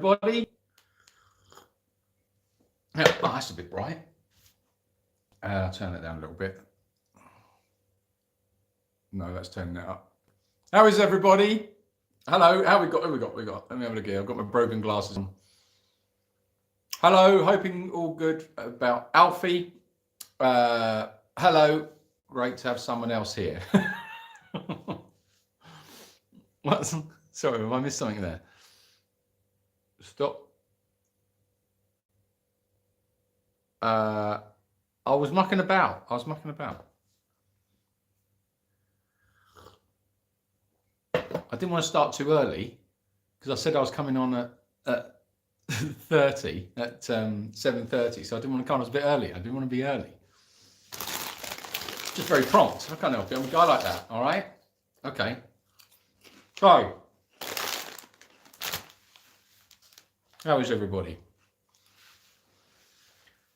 everybody. Oh, that's a bit bright. I'll turn it down a little bit. No, that's turning it up. How is everybody? Hello. How we got? Let me have a look here. I've got my broken glasses on. Hello. Hoping all good about Alfie. Hello. Great to have someone else here. What? Sorry, have I missed something there? Stop. I was mucking about. I didn't want to start too early because I said I was coming on at 7:30, so I didn't want to come a bit early. I didn't want to be early. Just very prompt. I can't help it. I'm a guy like that. All right. Okay. So, how is everybody?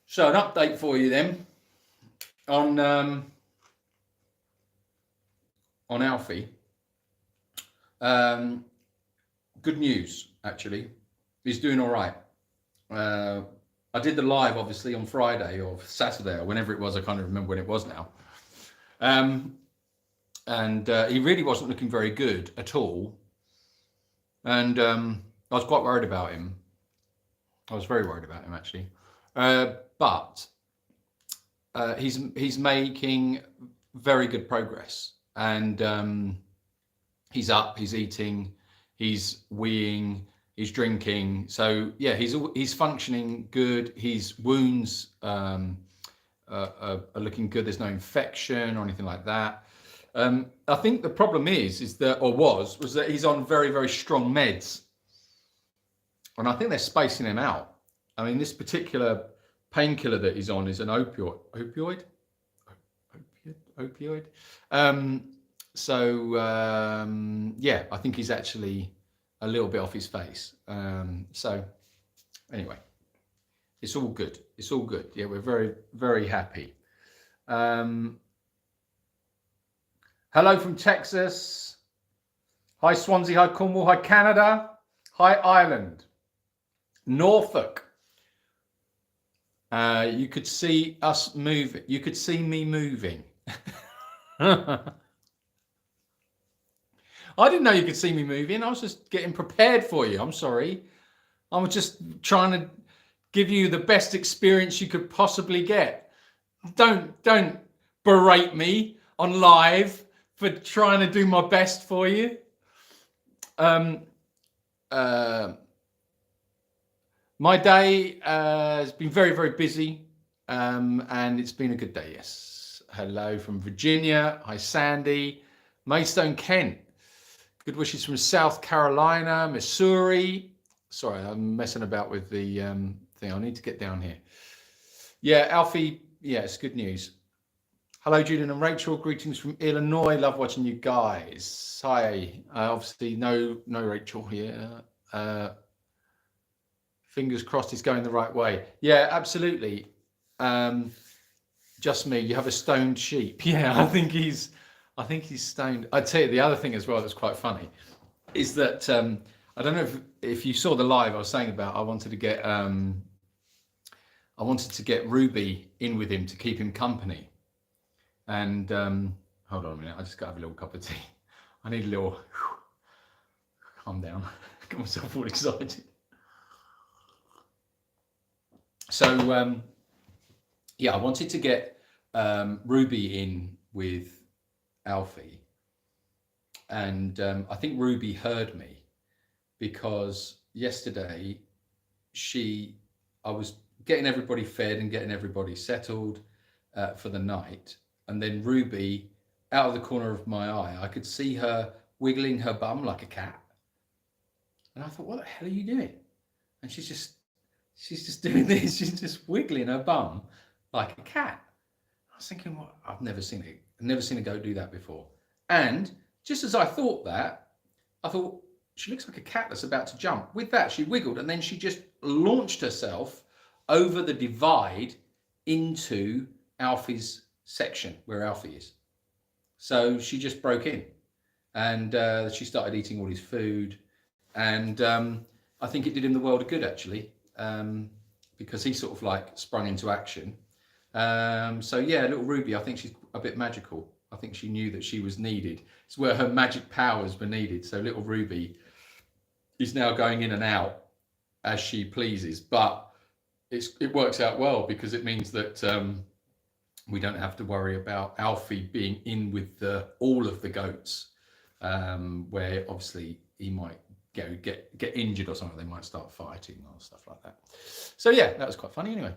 So, an update for you then on Alfie. Good news, actually. He's doing all right. I did the live, obviously, on Friday or Saturday or whenever it was. I can't remember when it was now. And he really wasn't looking very good at all. And I was quite worried about him. I was very worried about him, actually. But he's making very good progress. And he's up, he's eating, he's weeing, he's drinking. So yeah, he's functioning good. His wounds are looking good. There's no infection or anything like that. I think the problem was that he's on very, very strong meds. And I think they're spacing him out. I mean, this particular painkiller that he's on is an opioid. Yeah, I think he's actually a little bit off his face. So anyway, it's all good. It's all good. Yeah, we're very, very happy. Hello from Texas. Hi Swansea, hi Cornwall, hi Canada, hi Ireland, Norfolk. You could see us moving. You could see me moving. I didn't know you could see me moving. I was just getting prepared for you. I'm sorry. I was just trying to give you the best experience you could possibly get. Don't berate me on live for trying to do my best for you. My day has been very, very busy, and it's been a good day, yes. Hello from Virginia. Hi, Sandy. Maidstone, Kent. Good wishes from South Carolina, Missouri. Sorry, I'm messing about with the thing. I need to get down here. Yeah, Alfie, yeah, it's good news. Hello, Julian and Rachel. Greetings from Illinois. Love watching you guys. Hi. Obviously, no Rachel here. Fingers crossed it's going the right way. Yeah, absolutely. Just me. You have a stoned sheep. Yeah, I think he's stoned. I'd tell you the other thing as well that's quite funny is that I don't know if you saw the live I was saying about I wanted to get Ruby in with him to keep him company. And hold on a minute, I just got to have a little cup of tea. I need a little calm down. Got myself all excited. So yeah, I wanted to get Ruby in with Alfie, and I think Ruby heard me because yesterday I was getting everybody fed and getting everybody settled for the night, and then Ruby, out of the corner of my eye, I could see her wiggling her bum like a cat, and I thought, what the hell are you doing? And she's just doing this. She's just wiggling her bum like a cat. I was thinking, what? I've never seen a goat do that before. And just as I thought that, I thought, she looks like a cat that's about to jump. With that, she wiggled and then she just launched herself over the divide into Alfie's section where Alfie is. So she just broke in and she started eating all his food. And I think it did him the world of good, actually, because he sort of like sprung into action. So yeah, little Ruby, I think she's a bit magical. I think she knew that she was needed. It's where her magic powers were needed. So little Ruby is now going in and out as she pleases, but it works out well because it means that we don't have to worry about Alfie being in with all of the goats, where obviously he might get injured or something. They might start fighting or stuff like that. So yeah, that was quite funny anyway.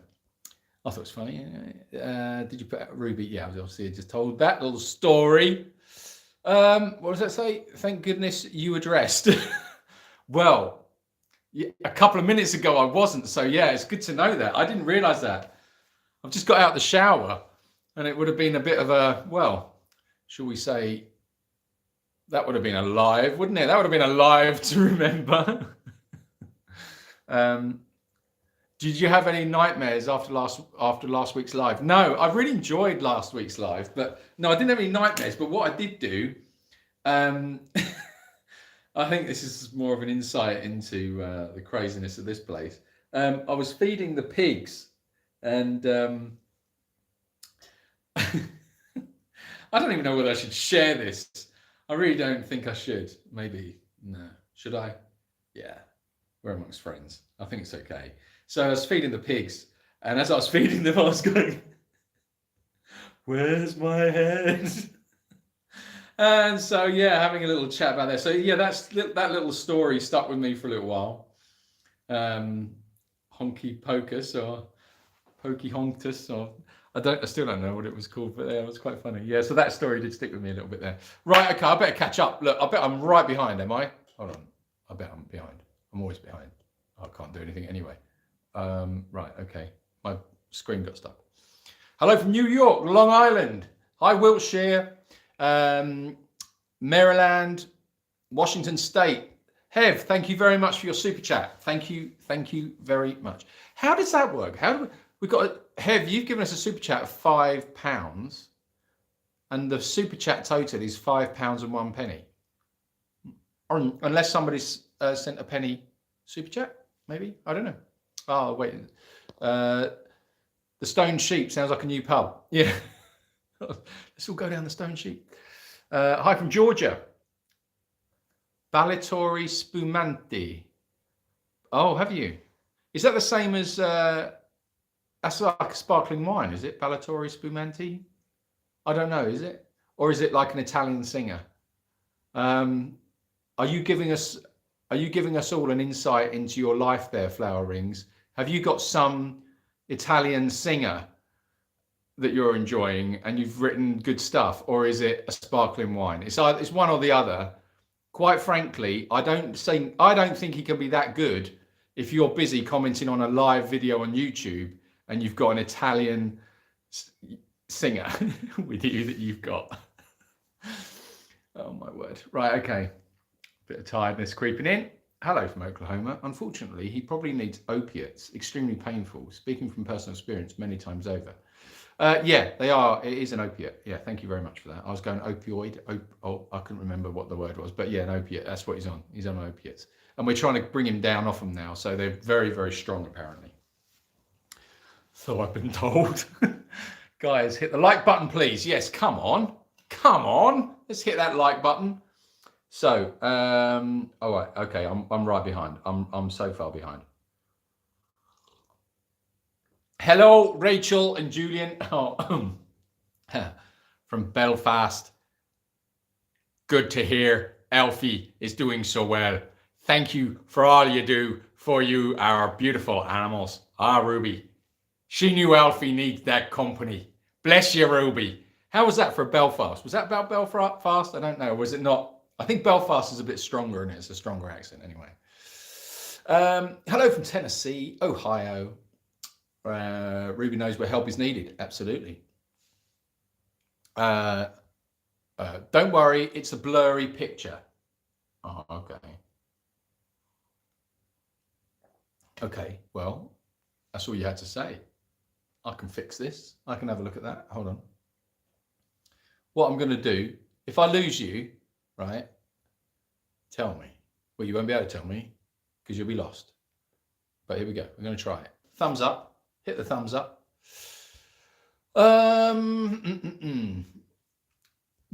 I thought it was funny. Did you put out Ruby? Yeah, obviously I just told that little story. What does that say? Thank goodness you addressed. Well, yeah, a couple of minutes ago I wasn't. So yeah, it's good to know that. I didn't realise that. I've just got out the shower and it would have been a bit of a, well, shall we say, that would have been a live, wouldn't it? That would have been a live to remember. Did you have any nightmares after last week's live? No, I really enjoyed last week's live, but no, I didn't have any nightmares. But what I did do, I think this is more of an insight into the craziness of this place. I was feeding the pigs, and I don't even know whether I should share this. I really don't think I should. Maybe. No. Should I? Yeah. We're amongst friends. I think it's okay. So I was feeding the pigs, and as I was feeding them, I was going, "Where's my head?" And so, yeah, having a little chat about that. So, yeah, that little story stuck with me for a little while. Honky Pocus or Pokey Honktus, or I still don't know what it was called, but yeah, it was quite funny. Yeah, so that story did stick with me a little bit there. Right, okay, I better catch up. Look, I bet I'm right behind, am I? Hold on. I bet I'm behind. I'm always behind. I can't do anything anyway. Right, okay. My screen got stuck. Hello from New York, Long Island. Hi, Wiltshire. Maryland, Washington State. Hev, thank you very much for your super chat. Thank you very much. How does that work? How do we got Hev? You've given us a super chat of £5, and the super chat total is £5.01. Or unless somebody's sent a penny super chat, maybe, I don't know. Oh wait, the Stone Sheep sounds like a new pub. Yeah, let's all go down the Stone Sheep. Hi from Georgia. Ballitori Spumante. Oh, have you? Is that the same as, that's like a sparkling wine, is it? Ballitori Spumante? I don't know, is it? Or is it like an Italian singer? Are you giving us all an insight into your life there, Flower Rings? Have you got some Italian singer that you're enjoying and you've written good stuff, or is it a sparkling wine? It's one or the other. Quite frankly, I don't think he can be that good if you're busy commenting on a live video on YouTube and you've got an Italian singer with you that you've got. Oh my word. Right, okay. Bit of tiredness creeping in. Hello from Oklahoma. Unfortunately, he probably needs opiates. Extremely painful. Speaking from personal experience many times over. Yeah, they are. It is an opiate. Yeah, thank you very much for that. I was going opioid. I couldn't remember what the word was, but yeah, an opiate. That's what he's on. He's on opiates, and we're trying to bring him down off them now. So they're very, very strong, apparently. So I've been told. Guys, hit the like button, please. Yes, come on. Let's hit that like button. So, all right, okay. I'm right behind. I'm so far behind. Hello, Rachel and Julian. Oh, from Belfast. Good to hear Alfie is doing so well. Thank you for all you do for you, our beautiful animals. Ruby. She knew Alfie needs that company. Bless you, Ruby. How was that for Belfast? Was that about Belfast? I don't know. Was it not? I think Belfast is a bit stronger, and it's a stronger accent anyway. Hello from Tennessee, Ohio. Ruby knows where help is needed. Absolutely. Don't worry, it's a blurry picture. Oh, okay. Okay, well, that's all you had to say. I can fix this. I can have a look at that. Hold on. What I'm going to do, if I lose you, right, tell me. Well, you won't be able to tell me. because you'll be lost. But here we go. We're going to try it. Thumbs up. Hit the thumbs up.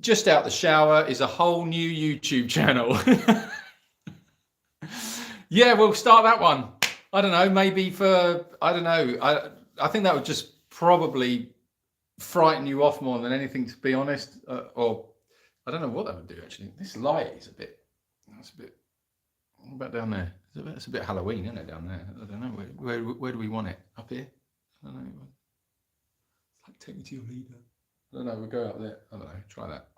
Just out the shower is a whole new YouTube channel. Yeah, we'll start that one. I don't know, maybe for, I don't know. I think that would just probably frighten you off more than anything, to be honest. Or I don't know what that would do, actually. This light is a bit, that's a bit, what about down there? It's a bit Halloween, isn't it, down there? I don't know. Where do we want it? Up here? I don't know. It's like, take me to your leader. I don't know, we'll go up there. I don't know, try that.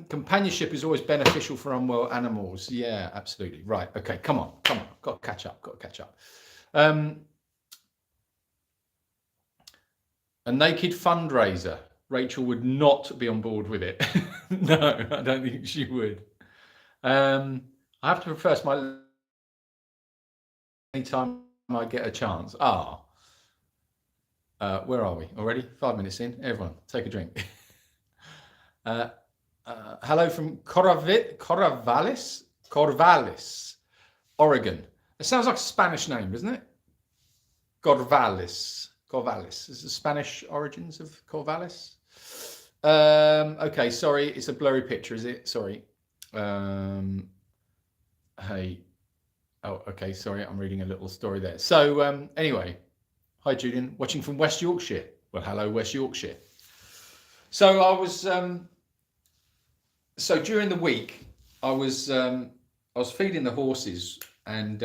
Companionship is always beneficial for unwell animals. Yeah, absolutely. Right. Okay, come on. Got to catch up. A naked fundraiser. Rachel would not be on board with it. No, I don't think she would. I have to reverse my anytime I get a chance. Where are we already? 5 minutes in. Everyone, take a drink. Hello from Corvallis, Oregon. It sounds like a Spanish name, doesn't it? Corvallis. Is the Spanish origins of Corvallis? Okay, sorry, it's a blurry picture, is it? Sorry. Hey. Oh, okay, sorry, I'm reading a little story there. So anyway, hi Julian, watching from West Yorkshire. Well, hello, West Yorkshire. So I was so during the week I was feeding the horses, and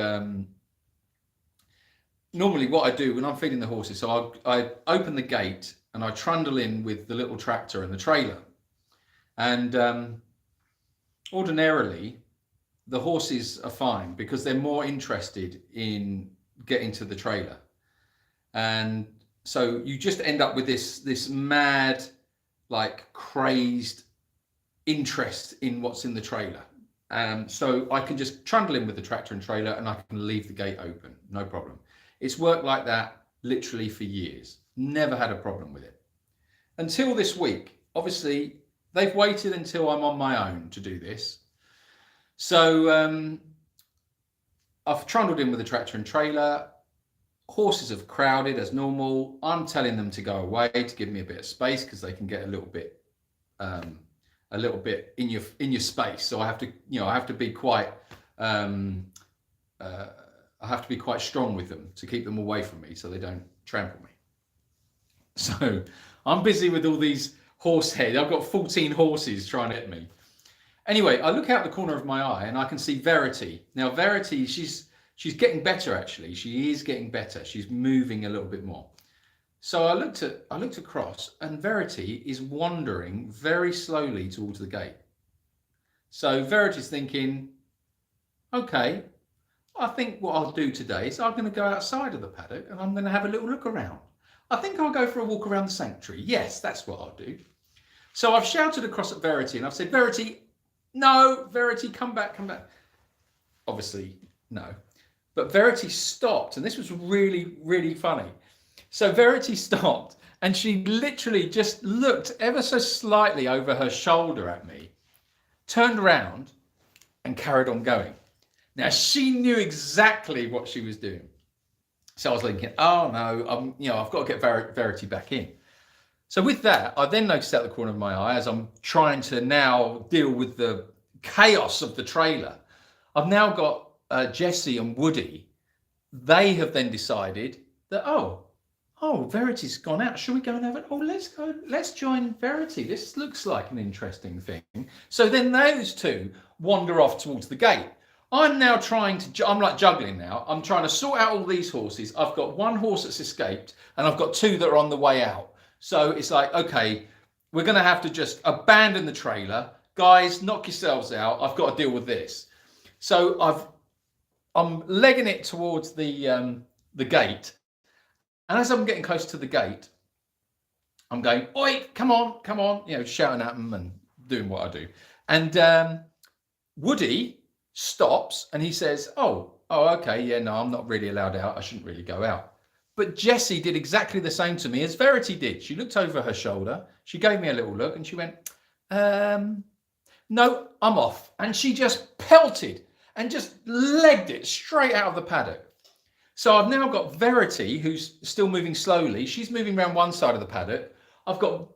normally what I do when I'm feeding the horses, so I open the gate and I trundle in with the little tractor and the trailer, and ordinarily the horses are fine because they're more interested in getting to the trailer, and so you just end up with this mad, like, crazed interest in what's in the trailer. So I can just trundle in with the tractor and trailer and I can leave the gate open, no problem. It's worked like that literally for years. Never had a problem with it. Until this week. Obviously, they've waited until I'm on my own to do this. So I've trundled in with the tractor and trailer. Horses have crowded as normal. I'm telling them to go away to give me a bit of space because they can get a little bit in your space. So I have to, I have to be quite, I have to be quite strong with them to keep them away from me so they don't trample me. So I'm busy with all these horse heads. I've got 14 horses trying to hit me. Anyway, I look out the corner of my eye and I can see Verity. Now Verity, she's getting better, actually. She is getting better. She's moving a little bit more. So I looked across, and Verity is wandering very slowly towards the gate. So Verity's thinking, okay, I think what I'll do today is I'm going to go outside of the paddock and I'm going to have a little look around. I think I'll go for a walk around the sanctuary. Yes, that's what I'll do. So I've shouted across at Verity and I've said, Verity, no, Verity, come back. Obviously, no. But Verity stopped, and this was really, really funny. So Verity stopped, and she literally just looked ever so slightly over her shoulder at me, turned around, and carried on going. Now, she knew exactly what she was doing. So I was thinking, oh no, I've got to get Verity back in. So with that, I then noticed out the corner of my eye, as I'm trying to now deal with the chaos of the trailer, I've now got Jesse and Woody. They have then decided that, oh, Verity's gone out. Shall we go and have it? Oh, let's join Verity. This looks like an interesting thing. So then those two wander off towards the gate. I'm now I'm like juggling now. I'm trying to sort out all these horses. I've got one horse that's escaped and I've got two that are on the way out. So it's like, okay, we're going to have to just abandon the trailer. Guys, knock yourselves out. I've got to deal with this. So I'm legging it towards the gate. And as I'm getting close to the gate, I'm going, oi, come on, shouting at them and doing what I do. And Woody stops and he says, oh, okay, yeah, no, I'm not really allowed out. I shouldn't really go out. But Jessie did exactly the same to me as Verity did. She looked over her shoulder. She gave me a little look and she went, no, I'm off. And she just pelted. and just legged it straight out of the paddock. So I've now got Verity, who's still moving slowly. She's moving around one side of the paddock. I've got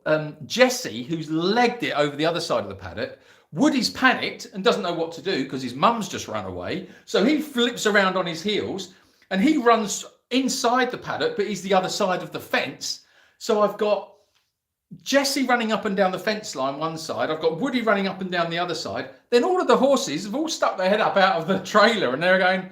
Jesse, who's legged it over the other side of the paddock. Woody's panicked and doesn't know what to do because his mum's just run away. So he flips around on his heels and he runs inside the paddock, but he's the other side of the fence. So I've got Jesse running up and down the fence line one side. I've got Woody running up and down the other side. Then all of the horses have all stuck their head up out of the trailer and they're going,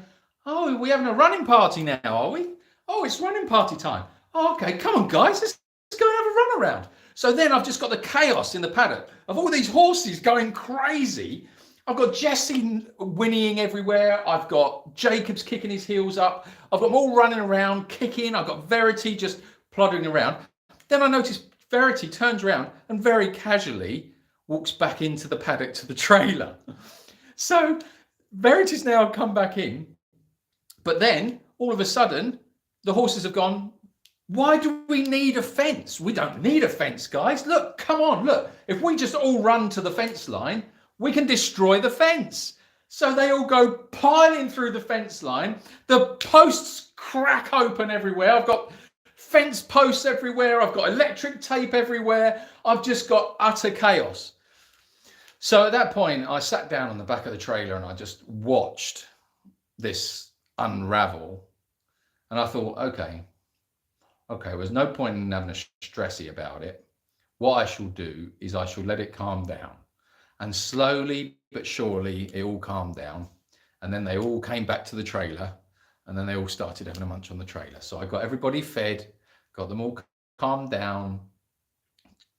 oh, we're having a running party now, are we? Oh, it's running party time. Oh, okay, come on, guys, let's go and have a run around. So then I've just got the chaos in the paddock of all these horses going crazy. I've got Jesse whinnying everywhere. I've got Jacobs kicking his heels up. I've got them all running around, kicking. I've got Verity just plodding around. Then I notice Verity turns around and very casually walks back into the paddock to the trailer. So Verity's now come back in. But then, all of a sudden, the horses have gone, why do we need a fence? We don't need a fence, guys. Look, come on, look. If we just all run to the fence line, we can destroy the fence. So they all go piling through the fence line. The posts crack open everywhere. I've got fence posts everywhere. I've got electric tape everywhere. I've just got utter chaos. So at that point, I sat down on the back of the trailer and I just watched this unravel, and I thought, okay, there's no point in having a stressy about it. What I shall do is I shall let it calm down. And slowly but surely it all calmed down, and then they all came back to the trailer, and then they all started having a munch on the trailer. So I got everybody fed, got them all calmed down,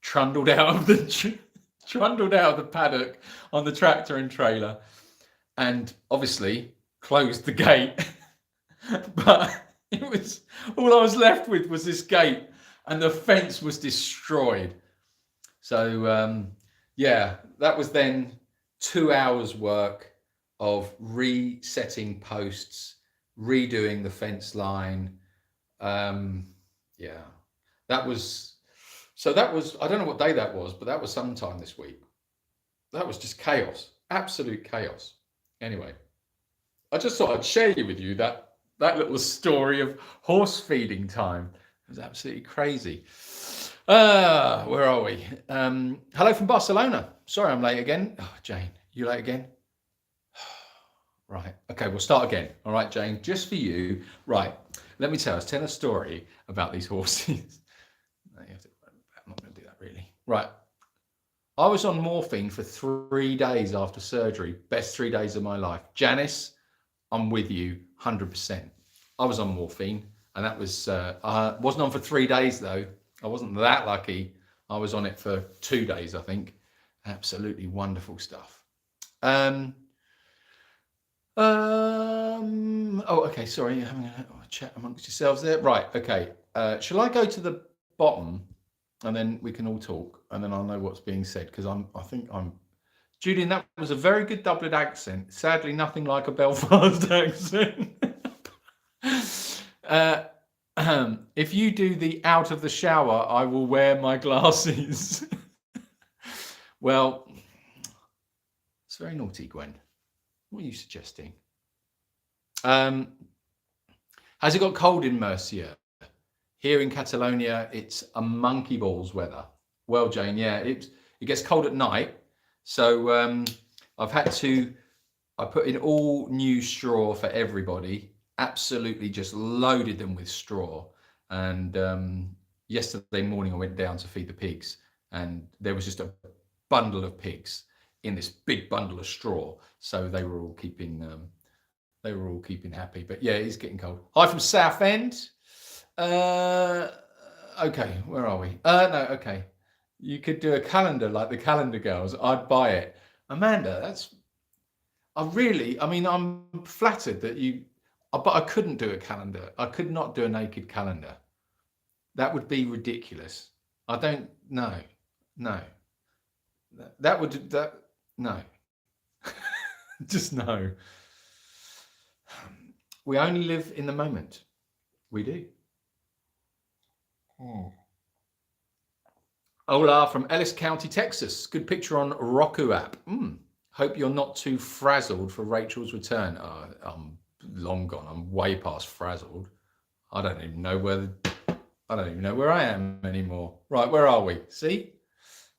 trundled out of the paddock on the tractor and trailer, and obviously closed the gate. But it was all I was left with was this gate, and the fence was destroyed. So yeah, that was then 2 hours work of resetting posts, redoing the fence line. Yeah, that was I don't know what day that was, but that was sometime this week. That was just chaos, absolute chaos. Anyway, I just thought I'd share with you that little story of horse feeding time. It was absolutely crazy. Where are we? Hello from Barcelona. Sorry I'm late again. Oh, Jane, you late again? Right. Okay, we'll start again. All right, Jane, just for you. Right. Let me tell a story about these horses. I'm not going to do that really. Right. I was on morphine for 3 days after surgery. Best 3 days of my life. Janice, I'm with you 100%. I was on morphine, and that was, I wasn't on for 3 days though. I wasn't that lucky. I was on it for 2 days, I think. Absolutely wonderful stuff. Oh, okay, sorry, you're having a chat amongst yourselves there. Right, okay. Shall I go to the bottom and then we can all talk, and then I'll know what's being said, because I think I'm Julian, that was a very good Dublin accent. Sadly, nothing like a Belfast accent. If you do the out of the shower, I will wear my glasses. Well, it's very naughty, Gwen. What are you suggesting? Has it got cold in Murcia? Here in Catalonia, it's a monkey balls weather. Well, Jane, yeah, it gets cold at night. So I put in all new straw for everybody, absolutely just loaded them with straw. And yesterday morning I went down to feed the pigs, and there was just a bundle of pigs in this big bundle of straw. So they were all keeping happy. But yeah, it is getting cold. Hi from Southend. Okay, where are we? No, okay. You could do a calendar like the Calendar Girls. I'd buy it. Amanda, I'm flattered that but I couldn't do a calendar. I could not do a naked calendar. That would be ridiculous. I don't know. No. No. Just no. We only live in the moment. We do. Ola from Ellis County, Texas. Good picture on Roku app. Hope you're not too frazzled for Rachel's return. I'm long gone. I'm way past frazzled. I don't even know where I am anymore. Right, where are we? See?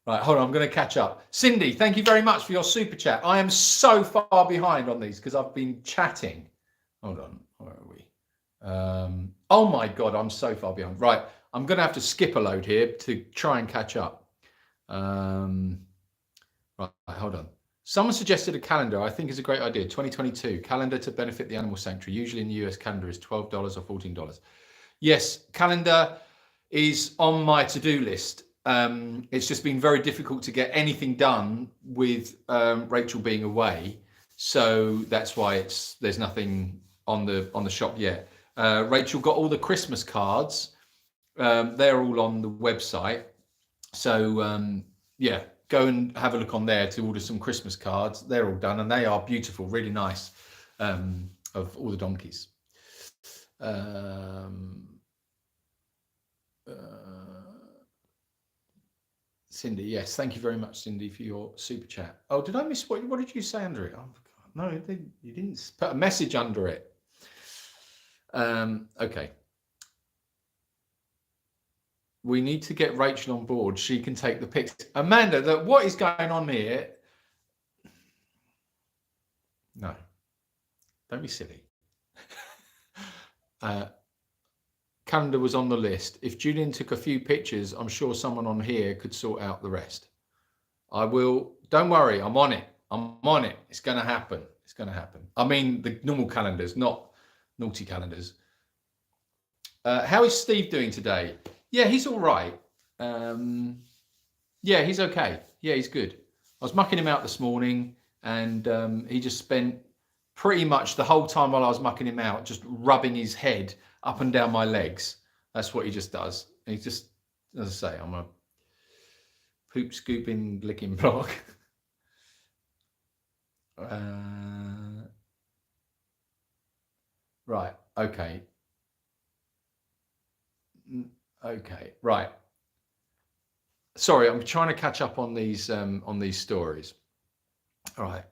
Right, hold on. I'm going to catch up. Cindy, thank you very much for your super chat. I am so far behind on these because I've been chatting. Hold on. Where are we? Oh my God, I'm so far behind. Right, I'm going to have to skip a load here to try and catch up. Right, hold on. Someone suggested a calendar. I think is a great idea. 2022 calendar to benefit the animal sanctuary. Usually in the US, calendar is $12 or $14. Yes, calendar is on my to-do list. It's just been very difficult to get anything done with Rachel being away, so that's why there's nothing on the shop yet. Rachel got all the Christmas cards. They're all on the website. So yeah, go and have a look on there to order some Christmas cards. They're all done and they are beautiful, really nice, of all the donkeys. Cindy, yes, thank you very much, Cindy, for your super chat. Oh, did I miss what did you say under it? Oh, God, no, you didn't put a message under it. Okay. We need to get Rachel on board. She can take the pics. Amanda, what is going on here? No, don't be silly. Calendar was on the list. If Julian took a few pictures, I'm sure someone on here could sort out the rest. I will. Don't worry, I'm on it. I'm on it. It's going to happen. It's going to happen. I mean, the normal calendars, not naughty calendars. How is Steve doing today? Yeah, he's all right. Yeah, he's okay. Yeah, he's good. I was mucking him out this morning and he just spent pretty much the whole time while I was mucking him out just rubbing his head up and down my legs. That's what he just does. He just, as I say, I'm a poop scooping licking block. Right, okay. Okay, right. Sorry, I'm trying to catch up on these stories. All right.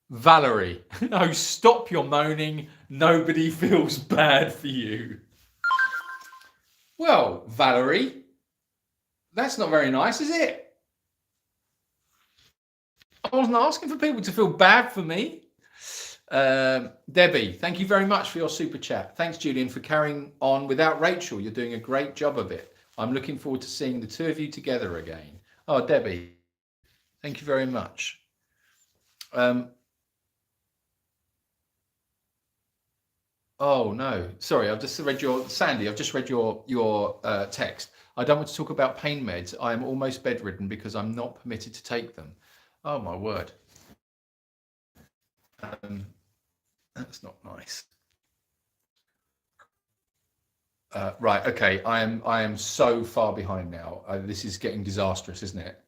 Valerie, no, stop your moaning. Nobody feels bad for you. Well, Valerie, that's not very nice, is it? I wasn't asking for people to feel bad for me. Debbie, thank you very much for your super chat. Thanks, Julian, for carrying on without Rachel. You're doing a great job of it. I'm looking forward to seeing the two of you together again. Oh, Debbie, thank you very much. Oh no, sorry. I've just read Sandy. I've just read your text. I don't want to talk about pain meds. I am almost bedridden because I'm not permitted to take them. Oh my word. That's not nice. Right. Okay. I am so far behind now. This is getting disastrous, isn't it?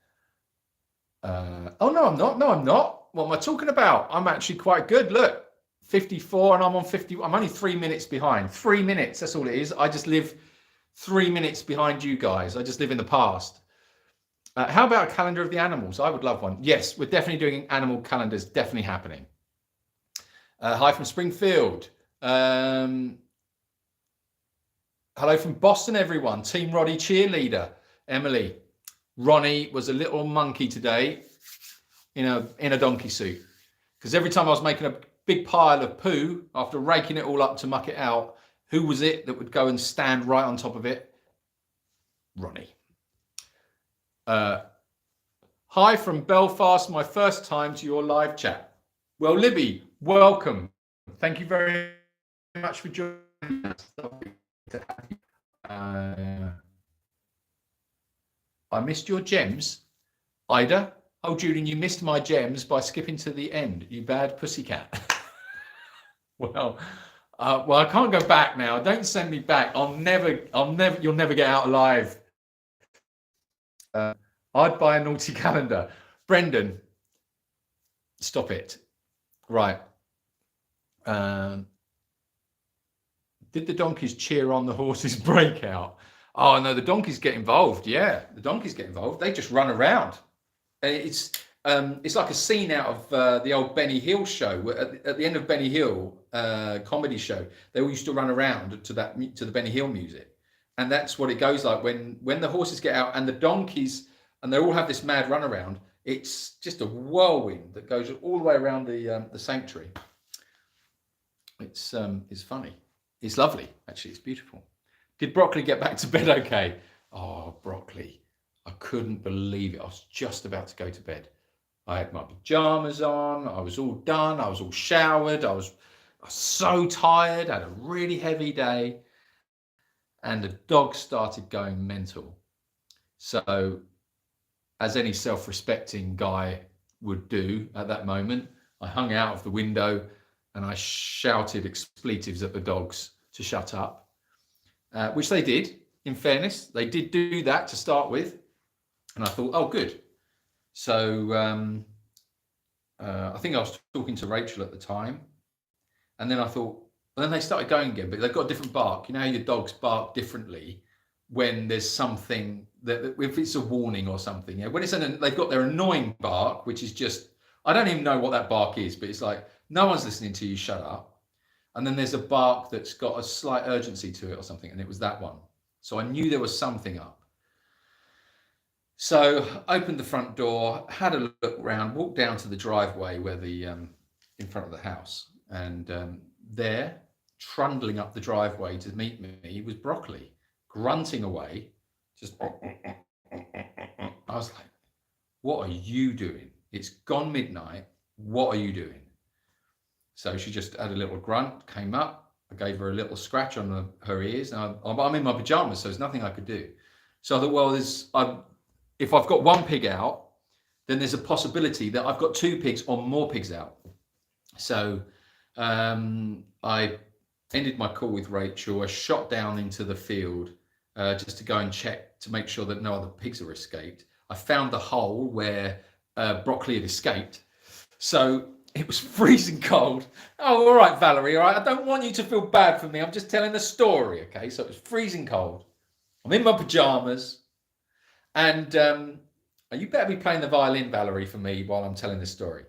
Oh no, I'm not. No, I'm not. What am I talking about? I'm actually quite good. Look, 54 and I'm on 50. I'm only 3 minutes behind. 3 minutes. That's all it is. I just live 3 minutes behind you guys. I just live in the past. How about a calendar of the animals? I would love one. Yes, we're definitely doing animal calendars. Definitely happening. Hi from Springfield. Hello from Boston, everyone. Team Roddy cheerleader. Emily. Ronnie was a little monkey today in a donkey suit. Because every time I was making a big pile of poo, after raking it all up to muck it out, who was it that would go and stand right on top of it? Ronnie. Hi from Belfast, my first time to your live chat. Well, Libby, welcome. Thank you very much for joining us. I missed your gems. Ida? Oh, Julian, you missed my gems by skipping to the end. You bad pussycat. Well, I can't go back now. Don't send me back. You'll never get out alive. I'd buy a naughty calendar. Brendan, stop it. Right. Did the donkeys cheer on the horses' breakout? Oh, no, the donkeys get involved. Yeah, the donkeys get involved. They just run around. It's like a scene out of the old Benny Hill show. At the end of Benny Hill comedy show, they all used to run around to the Benny Hill music, and that's what it goes like when the horses get out and the donkeys, and they all have this mad run around. It's just a whirlwind that goes all the way around the sanctuary. It's funny. It's lovely, actually. It's beautiful. Did Broccoli get back to bed okay? Oh, Broccoli. I couldn't believe it. I was just about to go to bed. I had my pajamas on. I was all done. I was all showered. I was so tired. I had a really heavy day. And the dog started going mental. So, as any self-respecting guy would do at that moment, I hung out of the window and I shouted expletives at the dogs to shut up, which they did. In fairness, they did do that to start with. And I thought, oh, good. So I think I was talking to Rachel at the time. And then I thought, well, then they started going again, but they've got a different bark. You know how your dogs bark differently when there's something that if it's a warning or something. Yeah? When they've got their annoying bark, which is just, I don't even know what that bark is, but it's like, no one's listening to you, shut up. And then there's a bark that's got a slight urgency to it or something. And it was that one. So I knew there was something up. So opened the front door, had a look around, walked down to the driveway where in front of the house, and there, trundling up the driveway to meet me, was Broccoli, grunting away, just. I was like, "What are you doing? It's gone midnight. What are you doing?" So she just had a little grunt, came up. I gave her a little scratch on her ears. And I'm in my pajamas, so there's nothing I could do. So I thought, well, if I've got one pig out, then there's a possibility that I've got two pigs or more pigs out. So I ended my call with Rachel. I shot down into the field just to go and check to make sure that no other pigs were escaped. I found the hole where Broccoli had escaped. So it was freezing cold. Oh, all right, Valerie, all right. I don't want you to feel bad for me. I'm just telling the story, okay? So it was freezing cold. I'm in my pajamas. And you better be playing the violin, Valerie, for me while I'm telling this story.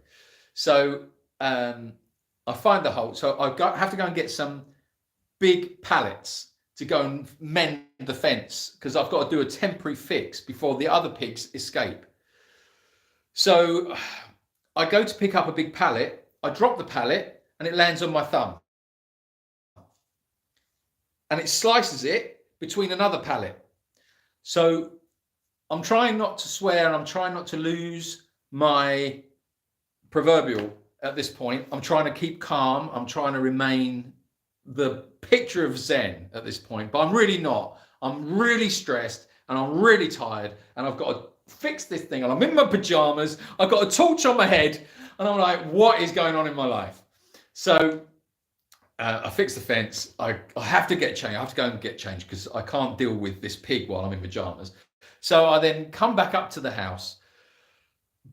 So I find the hole. So have to go and get some big pallets to go and mend the fence because I've got to do a temporary fix before the other pigs escape. So I go to pick up a big pallet. I drop the pallet and it lands on my thumb. And it slices it between another pallet. So I'm trying not to swear and I'm trying not to lose my proverbial at this point. I'm trying to keep calm. I'm trying to remain the picture of Zen at this point, but I'm really not. I'm really stressed and I'm really tired and I've got to fix this thing and I'm in my pajamas. I've got a torch on my head and I'm like, what is going on in my life? So I fix the fence. I have to get changed. I have to go and get changed because I can't deal with this pig while I'm in pajamas. So I then come back up to the house.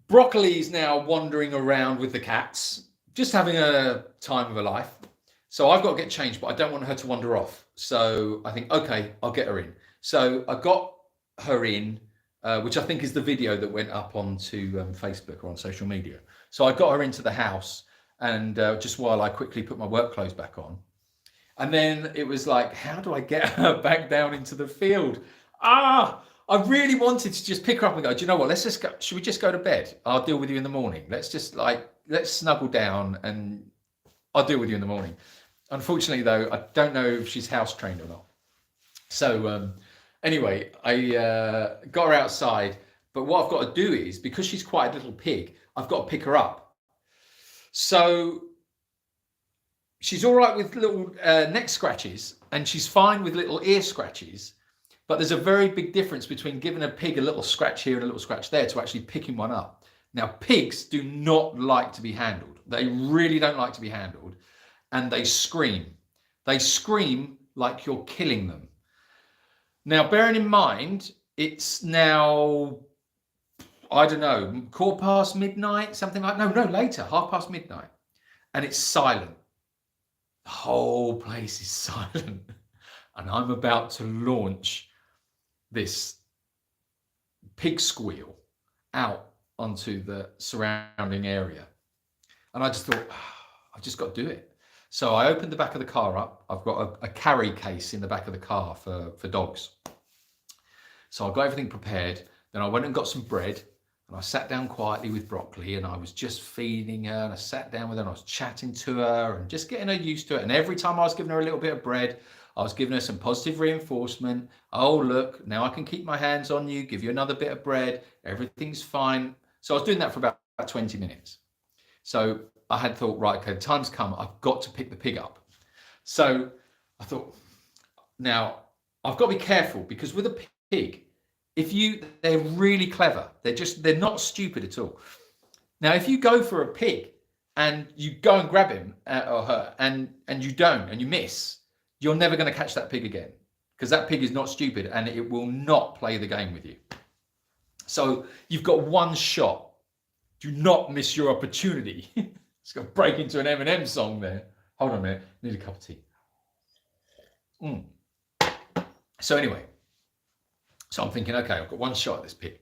Broccoli is now wandering around with the cats, just having a time of her life. So I've got to get changed, but I don't want her to wander off. So I think, okay, I'll get her in. So I got her in, which I think is the video that went up onto Facebook or on social media. So I got her into the house and just while I quickly put my work clothes back on. And then it was like, how do I get her back down into the field? I really wanted to just pick her up and go, do you know what? Let's just go. Should we just go to bed? I'll deal with you in the morning. Let's snuggle down and I'll deal with you in the morning. Unfortunately, though, I don't know if she's house trained or not. So anyway, I got her outside. But what I've got to do is, because she's quite a little pig, I've got to pick her up. So she's all right with little neck scratches and she's fine with little ear scratches. But there's a very big difference between giving a pig a little scratch here and a little scratch there to actually picking one up. Now, pigs do not like to be handled. They really don't like to be handled. And they scream. They scream like you're killing them. Now, bearing in mind, it's now, I don't know, midnight, something like, no, later, midnight. And it's silent. The whole place is silent. And I'm about to launch this pig squeal out onto the surrounding area. And I just thought, I've just got to do it. So I opened the back of the car up. I've got a carry case in the back of the car for dogs. So I got everything prepared. Then I went and got some bread, and I sat down quietly with Broccoli, and I was just feeding her, and I sat down with her and I was chatting to her and just getting her used to it. And every time I was giving her a little bit of bread, I was giving her some positive reinforcement. Oh, look, now I can keep my hands on you, give you another bit of bread. Everything's fine. So I was doing that for about 20 minutes. So I had thought, right, okay, the time's come. I've got to pick the pig up. So I thought, now I've got to be careful, because with a pig, they're really clever. They're not stupid at all. Now, if you go for a pig and you go and grab him or her and you don't, and you miss, you're never going to catch that pig again, because that pig is not stupid and it will not play the game with you. So you've got one shot. Do not miss your opportunity. It's going to break into an Eminem song there. Hold on a minute. Need a cup of tea. So anyway, so I'm thinking, okay, I've got one shot at this pig.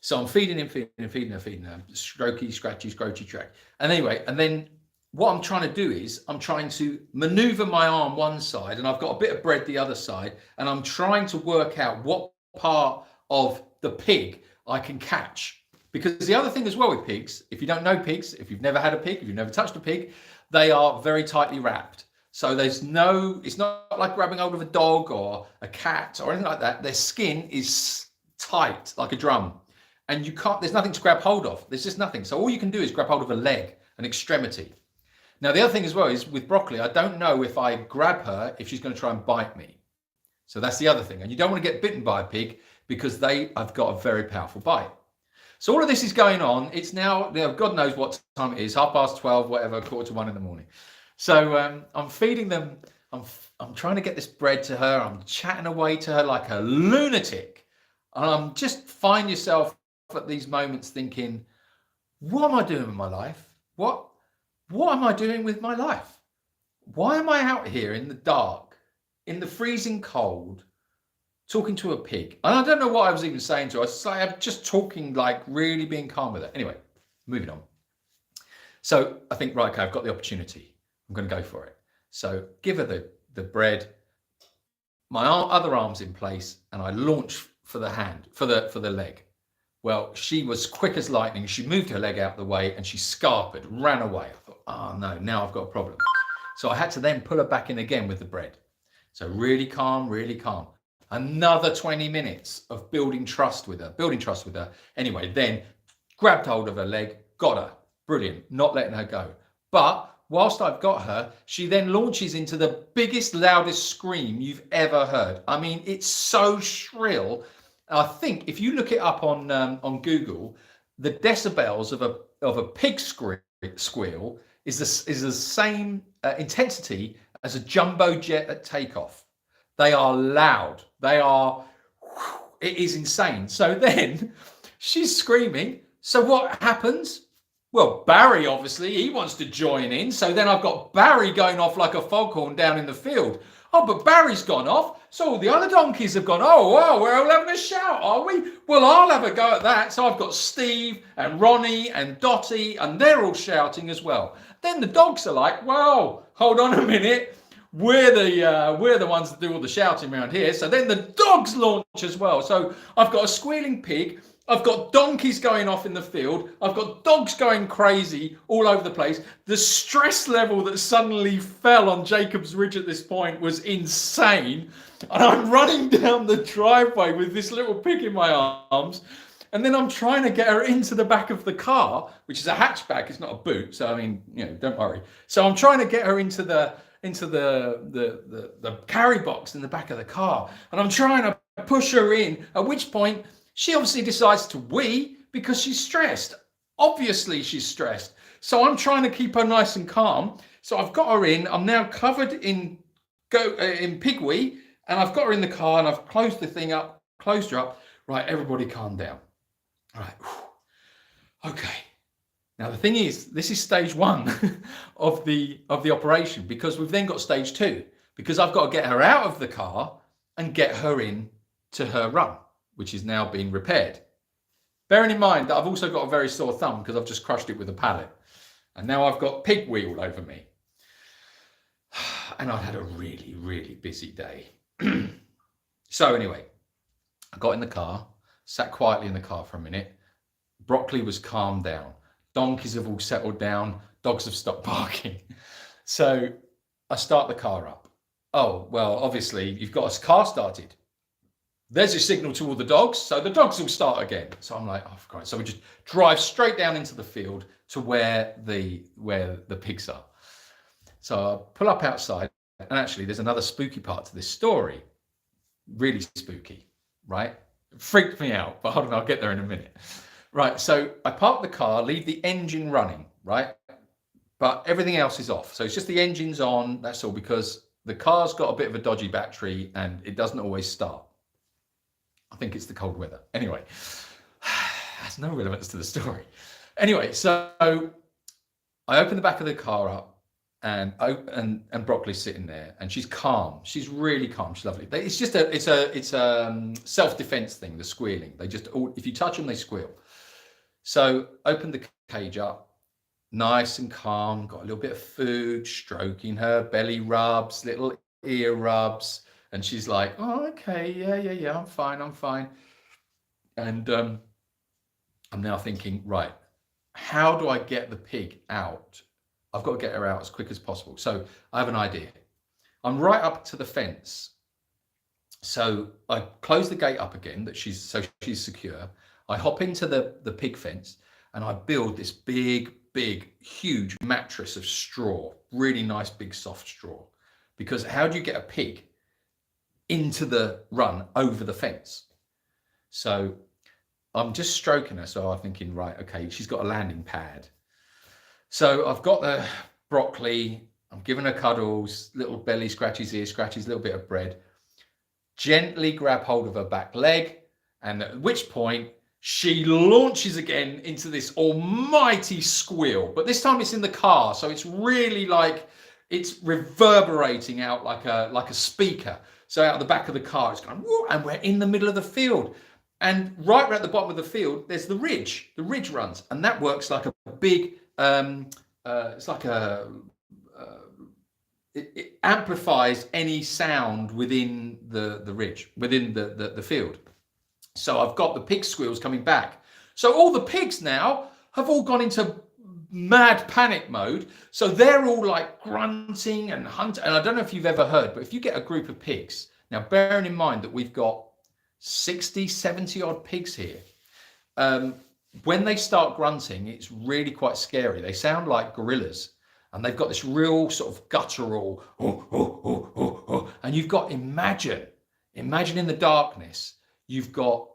So I'm feeding him. Strokey, scratchy, scroachy track. And anyway, and then what I'm trying to do is I'm trying to maneuver my arm one side, and I've got a bit of bread the other side, and I'm trying to work out what part of the pig I can catch. Because the other thing as well with pigs, if you don't know pigs, if you've never had a pig, if you've never touched a pig, they are very tightly wrapped. So it's not like grabbing hold of a dog or a cat or anything like that. Their skin is tight like a drum, and there's nothing to grab hold of. There's just nothing. So all you can do is grab hold of a leg, an extremity. Now, the other thing as well is with Broccoli, I don't know if I grab her, if she's going to try and bite me. So that's the other thing. And you don't want to get bitten by a pig, because have got a very powerful bite. So all of this is going on. It's now, God knows what time it is, 12:30, whatever, 1:45 in the morning. So I'm feeding them. I'm trying to get this bread to her. I'm chatting away to her like a lunatic. And I'm just find yourself at these moments thinking, what am I doing with my life? What am I doing with my life? Why am I out here in the dark, in the freezing cold, talking to a pig? And I don't know what I was even saying to her. I'm just talking, like really being calm with her. Anyway, moving on. So I think, right, okay, I've got the opportunity. I'm going to go for it. So give her the bread, my other arm's in place, and I launch for the hand, for the leg. Well, she was quick as lightning. She moved her leg out the way and she scarpered, ran away. I thought, oh no, now I've got a problem. So I had to then pull her back in again with the bread. So really calm, really calm. Another 20 minutes of building trust with her. Anyway, then grabbed hold of her leg, got her. Brilliant, not letting her go. But whilst I've got her, she then launches into the biggest, loudest scream you've ever heard. I mean, it's so shrill. I think if you look it up on Google, the decibels of a pig squeal is the same intensity as a jumbo jet at takeoff. They are loud. It is insane. So then she's screaming. So what happens? Well, Barry, obviously, he wants to join in. So then I've got Barry going off like a foghorn down in the field. Oh, but Barry's gone off. So all the other donkeys have gone, oh, wow, we're all having a shout, are we? Well, I'll have a go at that. So I've got Steve and Ronnie and Dottie, and they're all shouting as well. Then the dogs are like, wow, hold on a minute. We're the ones that do all the shouting around here. So then the dogs launch as well. So I've got a squealing pig. I've got donkeys going off in the field. I've got dogs going crazy all over the place. The stress level that suddenly fell on Jacob's Ridge at this point was insane. And I'm running down the driveway with this little pig in my arms. And then I'm trying to get her into the back of the car, which is a hatchback. It's not a boot. So, I mean, don't worry. So I'm trying to get her into the carry box in the back of the car. And I'm trying to push her in, at which point she obviously decides to wee because she's stressed. Obviously she's stressed. So I'm trying to keep her nice and calm. So I've got her in. I'm now covered in pig wee, and I've got her in the car, and I've closed her up. Right, everybody calm down. All right. Okay. Now the thing is, this is stage one of the operation, because we've then got stage two, because I've got to get her out of the car and get her in to her run, which is now being repaired. Bearing in mind that I've also got a very sore thumb because I've just crushed it with a pallet. And now I've got pig wheel all over me. And I'd had a really, really busy day. So anyway, I got in the car, sat quietly in the car for a minute. Broccoli was calmed down. Donkeys have all settled down. Dogs have stopped barking. So I start the car up. Oh, well, obviously you've got a car started. There's your signal to all the dogs. So the dogs will start again. So I'm like, oh, for Christ. So we just drive straight down into the field to where the pigs are. So I pull up outside, and actually there's another spooky part to this story. Really spooky, right? It freaked me out, but hold on, I'll get there in a minute. Right, so I park the car, leave the engine running, right? But everything else is off. So it's just the engine's on, that's all, because the car's got a bit of a dodgy battery and it doesn't always start. I think it's the cold weather. Anyway, has no relevance to the story. Anyway, so I open the back of the car up, and Broccoli's sitting there, and she's calm. She's really calm. She's lovely. It's just it's a self-defense thing. The squealing. They just if you touch them, they squeal. So open the cage up, nice and calm. Got a little bit of food, stroking her belly rubs, little ear rubs, and she's like, "Oh, okay, yeah. I'm fine." And I'm now thinking, right, how do I get the pig out? I've got to get her out as quick as possible. So I have an idea. I'm right up to the fence. So I close the gate up again, she's secure. I hop into the pig fence and I build this big, huge mattress of straw, really nice, big, soft straw. Because how do you get a pig into the run over the fence? So I'm just stroking her. So I'm thinking, right, okay, she's got a landing pad. So I've got the Broccoli, I'm giving her cuddles, little belly scratches, ear scratches, a little bit of bread. Gently grab hold of her back leg, and at which point she launches again into this almighty squeal. But this time it's in the car, so it's really like, it's reverberating out like a speaker. So out the back of the car, it's going, whoa, and we're in the middle of the field. And right at the bottom of the field, there's the ridge. The ridge runs, and that works like a big, it's like it amplifies any sound within the ridge, within the field. So I've got the pig squeals coming back. So all the pigs now have all gone into mad panic mode. So they're all like grunting and hunting. And I don't know if you've ever heard, but if you get a group of pigs, now bearing in mind that we've got 60, 70 odd pigs here, when they start grunting, it's really quite scary. They sound like gorillas, and they've got this real sort of guttural, and you've got, imagine in the darkness, you've got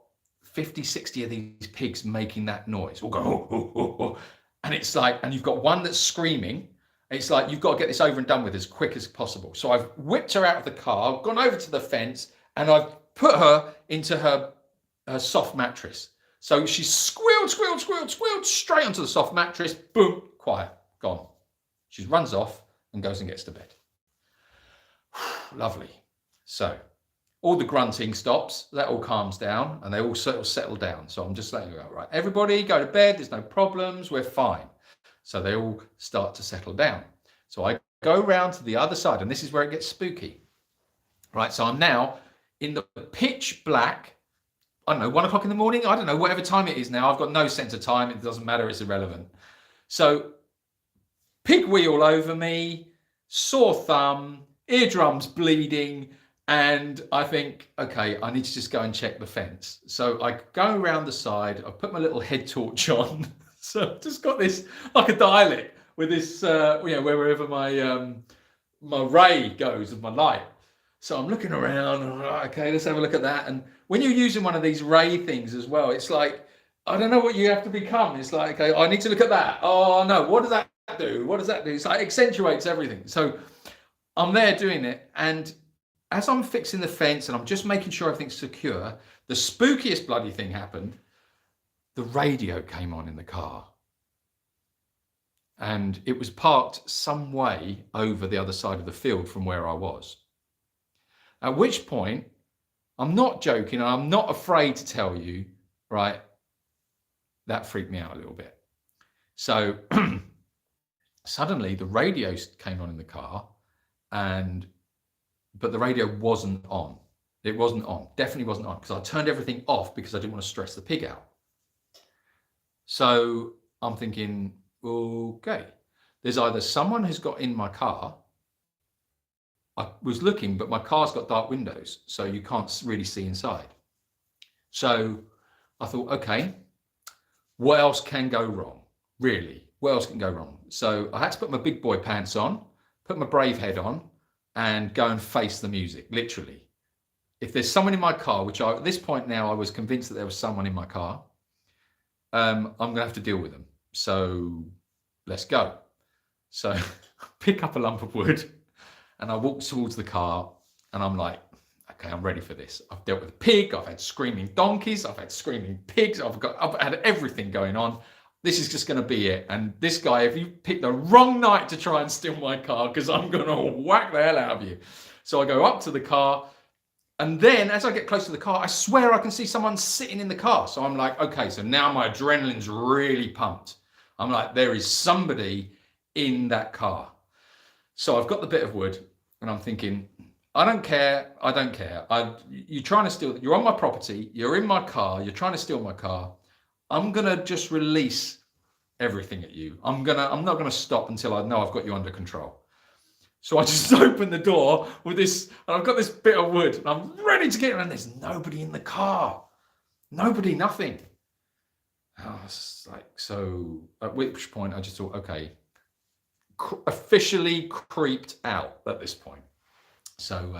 50, 60 of these pigs making that noise, all go, and it's like, and you've got one that's screaming. It's like, you've got to get this over and done with as quick as possible. So I've whipped her out of the car, gone over to the fence, and I've put her into her soft mattress. So she squealed straight onto the soft mattress. Boom, quiet, gone. She runs off and goes and gets to bed. Lovely. So all the grunting stops, that all calms down, and they all sort of settle down. So I'm just letting her go, right, everybody go to bed, there's no problems, we're fine. So they all start to settle down. So I go round to the other side, and this is where it gets spooky. Right, so I'm now in the pitch black, I don't know, 1 o'clock in the morning, I don't know, whatever time it is now. I've got no sense of time. It doesn't matter. It's irrelevant. So pig wee all over me, sore thumb, eardrums bleeding. And I think, okay, I need to just go and check the fence. So I go around the side. I put my little head torch on. So I've just got this, like a dialect with this, wherever my ray goes of my light. So I'm looking around, okay, let's have a look at that. And when you're using one of these ray things as well, it's like, I don't know what you have to become. It's like, okay, I need to look at that. Oh no, what does that do? What does that do? It's like, accentuates everything. So I'm there doing it. And as I'm fixing the fence and I'm just making sure everything's secure, the spookiest bloody thing happened. The radio came on in the car. And it was parked some way over the other side of the field from where I was. At which point, I'm not joking, I'm not afraid to tell you, right, that freaked me out a little bit. So suddenly the radio came on in the car, but the radio wasn't on. It wasn't on, definitely wasn't on, because I turned everything off because I didn't want to stress the pig out. So I'm thinking, okay, there's either someone who's got in my car. I was looking, but my car's got dark windows, so you can't really see inside. So I thought, okay, what else can go wrong? Really, what else can go wrong? So I had to put my big boy pants on, put my brave head on, and go and face the music, literally. If there's someone in my car, which at this point now I was convinced that there was someone in my car, I'm going to have to deal with them. So let's go. So I pick up a lump of wood and I walk towards the car and I'm like, okay, I'm ready for this. I've dealt with a pig. I've had screaming donkeys. I've had screaming pigs. I've had everything going on. This is just going to be it. And this guy, if you pick the wrong night to try and steal my car, because I'm going to whack the hell out of you. So I go up to the car. And then as I get close to the car, I swear I can see someone sitting in the car. So I'm like, okay, so now my adrenaline's really pumped. I'm like, there is somebody in that car. So I've got the bit of wood and I'm thinking, I don't care. I don't care. You're trying to steal, you're on my property. You're in my car. You're trying to steal my car. I'm going to just release everything at you. I'm not going to stop until I know I've got you under control. So I just open the door with this, and I've got this bit of wood, and I'm ready to get in, and there's nobody in the car. Nobody, nothing. I was like, so at which point I just thought, okay, officially creeped out at this point. So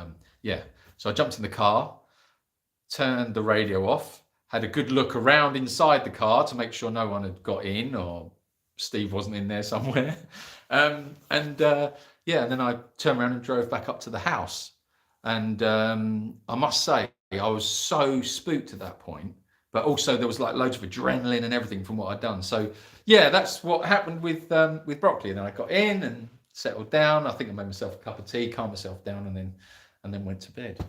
yeah, so I jumped in the car, turned the radio off, had a good look around inside the car to make sure no one had got in or Steve wasn't in there somewhere. Yeah, and then I turned around and drove back up to the house. And I must say, I was so spooked at that point, but also there was like loads of adrenaline and everything from what I'd done. So yeah, that's what happened with Broccoli. And then I got in and settled down. I think I made myself a cup of tea, calmed myself down, and then went to bed.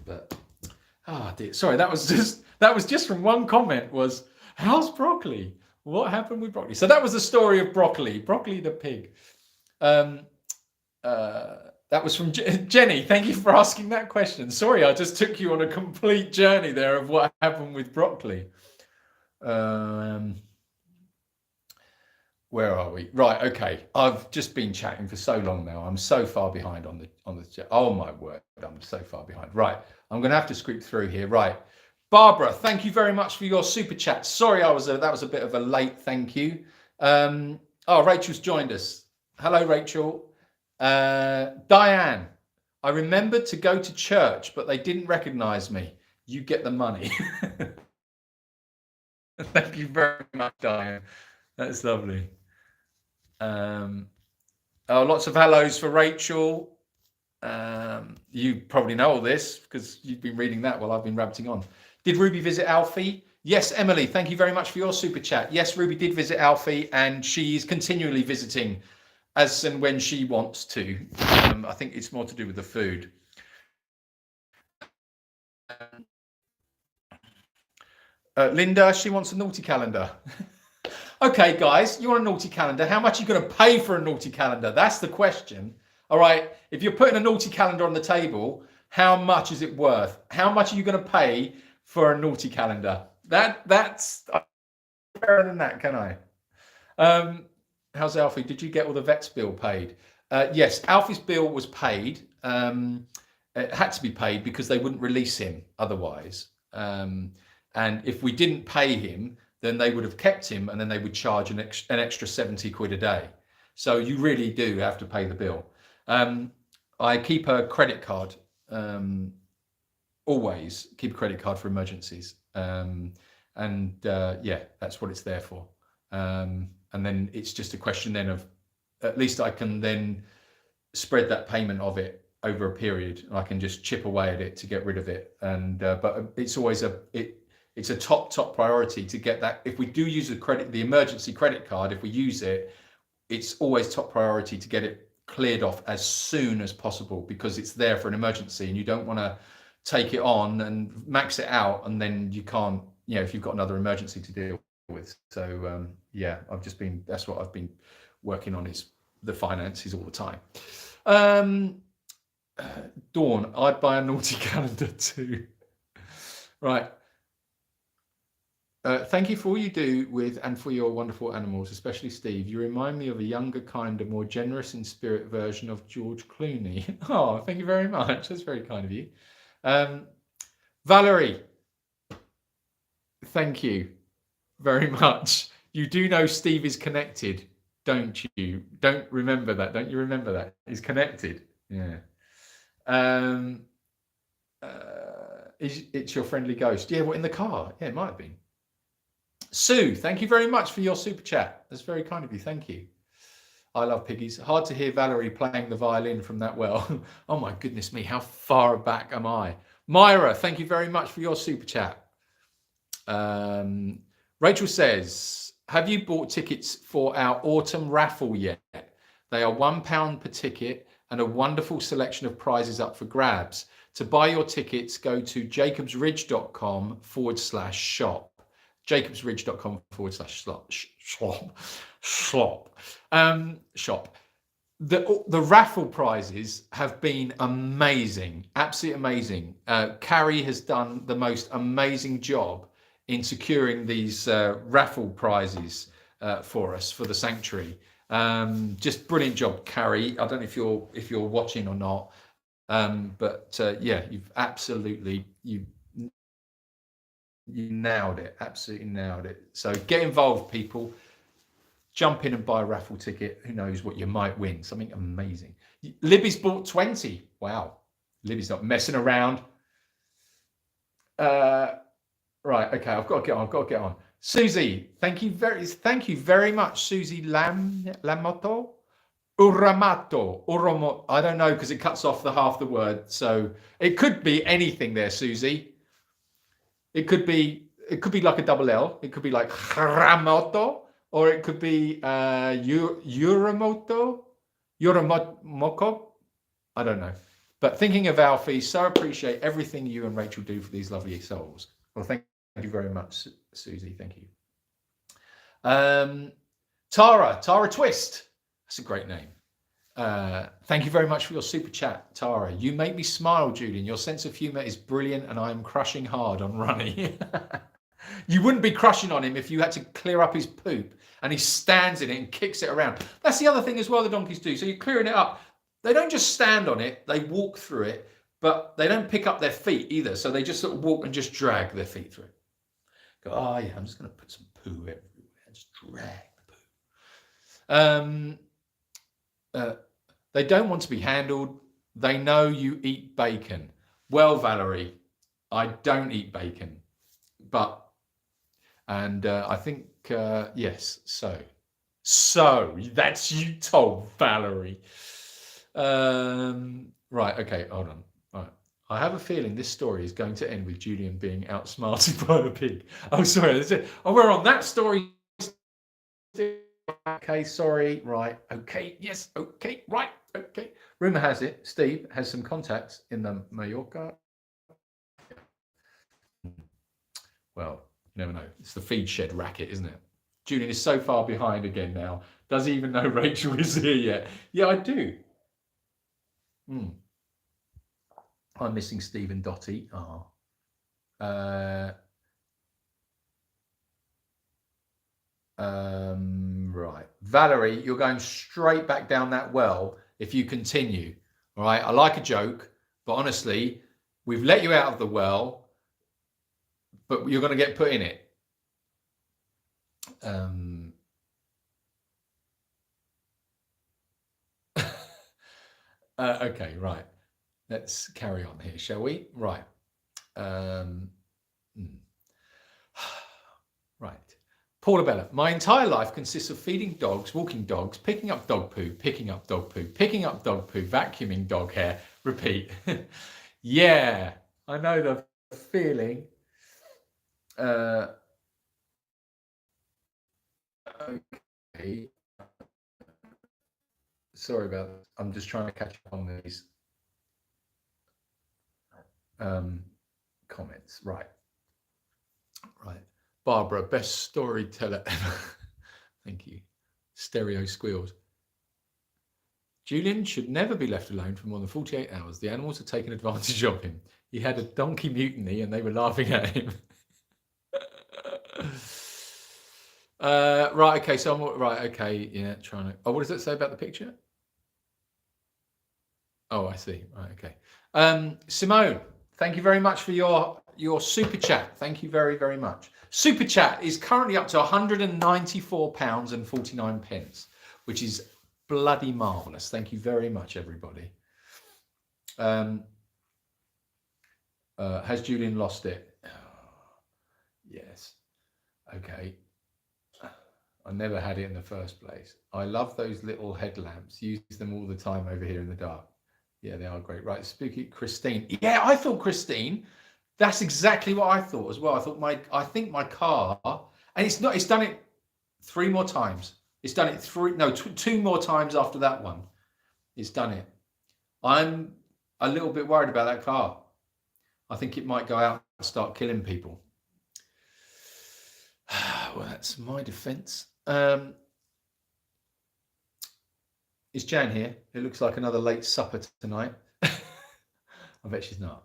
But dear, sorry, that was just from one comment. Was how's Broccoli? What happened with Broccoli? So that was the story of Broccoli the pig. That was from Jenny. Thank you for asking that question. Sorry, I just took you on a complete journey there of what happened with Broccoli. Where are we? Right, okay. I've just been chatting for so long now. I'm so far behind on the chat. Oh my word, I'm so far behind. Right, I'm going to have to scoot through here. Right, Barbara, thank you very much for your super chat. Sorry, that was a bit of a late thank you. Rachel's joined us. Hello, Rachel. Diane, I remembered to go to church, but they didn't recognize me. You get the money. Thank you very much, Diane. That's lovely. Lots of hellos for Rachel. You probably know all this because you've been reading that while I've been rabbiting on. Did Ruby visit Alfie? Yes, Emily, thank you very much for your super chat. Yes, Ruby did visit Alfie, and she's continually visiting as and when she wants to. I think it's more to do with the food. Linda, she wants a naughty calendar. Okay, guys, you want a naughty calendar? How much are you going to pay for a naughty calendar? That's the question. All right, if you're putting a naughty calendar on the table, how much is it worth? How much are you going to pay for a naughty calendar? That's better than that, can I? How's Alfie? Did you get all the vet's bill paid? Yes, Alfie's bill was paid. It had to be paid because they wouldn't release him otherwise. And if we didn't pay him, then they would have kept him, and then they would charge an extra 70 quid a day. So you really do have to pay the bill. I keep a credit card. Always keep a credit card for emergencies. Yeah, that's what it's there for. And then it's just a question then of, at least I can then spread that payment of it over a period, and I can just chip away at it to get rid of it. And but it's always it's a top priority to get that. If we do use the emergency credit card, if we use it, it's always top priority to get it cleared off as soon as possible, because it's there for an emergency, and you don't want to take it on and max it out, and then you can't, if you've got another emergency to deal with. So yeah, that's what I've been working on, is the finances all the time. Dawn, I'd buy a naughty calendar too. Right. Thank you for all you do with and for your wonderful animals, especially Steve. You remind me of a younger, kinder, more generous in spirit version of George Clooney. Oh, thank you very much. That's very kind of you. Valerie, thank you very much. You do know Steve is connected, don't you? Don't remember that. Don't you remember that? He's connected. Yeah. It's your friendly ghost. Yeah, well, in the car. Yeah, it might have been. Sue, thank you very much for your super chat. That's very kind of you. Thank you. I love piggies. Hard to hear Valerie playing the violin from that well. Oh my goodness me, how far back am I? Myra, thank you very much for your super chat. Rachel says, have you bought tickets for our autumn raffle yet? They are £1 per ticket and a wonderful selection of prizes up for grabs. To buy your tickets, go to jacobsridge.com/shop. jacobsridge.com/shop. The raffle prizes have been amazing, absolutely amazing. Carrie has done the most amazing job in securing these raffle prizes for us for the sanctuary. Just brilliant job, Carrie. I don't know if you're watching or not, but yeah, you've absolutely you nailed it. Absolutely nailed it. So get involved, people. Jump in and buy a raffle ticket. Who knows what you might win? Something amazing. Libby's bought 20. Wow. Libby's not messing around. Right. Okay. I've got to get on. Susie, thank you very much, Susie Lamato. Uramato. I don't know, because it cuts off the half the word. So it could be anything there, Susie. It could be like a double L. It could be like Haramoto. Or it could be Uramoto, Uramoko. I don't know. But thinking of Alfie, so appreciate everything you and Rachel do for these lovely souls. Well, thank you very much, Susie. Thank you. Tara Twist. That's a great name. Thank you very much for your super chat, Tara. You make me smile, Julian. Your sense of humor is brilliant, and I am crushing hard on Ronnie. You wouldn't be crushing on him if you had to clear up his poop and he stands in it and kicks it around. That's the other thing as well the donkeys do. So you're clearing it up. They don't just stand on it, they walk through it, but they don't pick up their feet either. So they just sort of walk and just drag their feet through it. Go, oh yeah, I'm just going to put some poo everywhere. Just drag the poo. They don't want to be handled. They know you eat bacon. Well, Valerie, I don't eat bacon, but I think yes. So that's you told Valerie. Right. Okay. Hold on. Right. I have a feeling this story is going to end with Julian being outsmarted by a pig. Oh, sorry. Oh, we're on that story. Okay. Sorry. Right. Okay. Yes. Okay. Right. Okay. Rumor has it Steve has some contacts in the Mallorca. Well, you never know. It's the feed shed racket, isn't it? Julian is so far behind again now. Does he even know Rachel is here yet? Yeah, I do. I'm missing Stephen Dotty. Oh. Right. Valerie, you're going straight back down that well if you continue. All right. I like a joke, but honestly, we've let you out of the well, but you're going to get put in it. Okay, right. Let's carry on here, shall we? Right. Right. Paula Bella, my entire life consists of feeding dogs, walking dogs, picking up dog poo, picking up dog poo, picking up dog poo, vacuuming dog hair, repeat. Yeah, I know the feeling. Okay. Sorry about that. I'm just trying to catch up on these comments. Right. Barbara, best storyteller ever. Thank you. Stereo squeals. Julian should never be left alone for more than 48 hours. The animals had taken advantage of him. He had a donkey mutiny and they were laughing at him. Right, okay, so I'm right, okay, yeah, trying to. Oh, what does it say about the picture? Oh, I see. Right, okay. Simone, thank you very much for your super chat. Thank you very, very much. Super chat is currently up to £194 and 49 pence, which is bloody marvelous. Thank you very much, everybody. Has Julian lost it? Yes. Okay. I never had it in the first place. I love those little headlamps. Use them all the time over here in the dark. Yeah, they are great. Right, spooky Christine. Yeah, I thought Christine. That's exactly what I thought as well. I think my car, and it's done it 3 more times. It's done it 2 more times after that one. It's done it. I'm a little bit worried about that car. I think it might go out and start killing people. Well, that's my defense. Is Jan here? It looks like another late supper tonight. I bet she's not.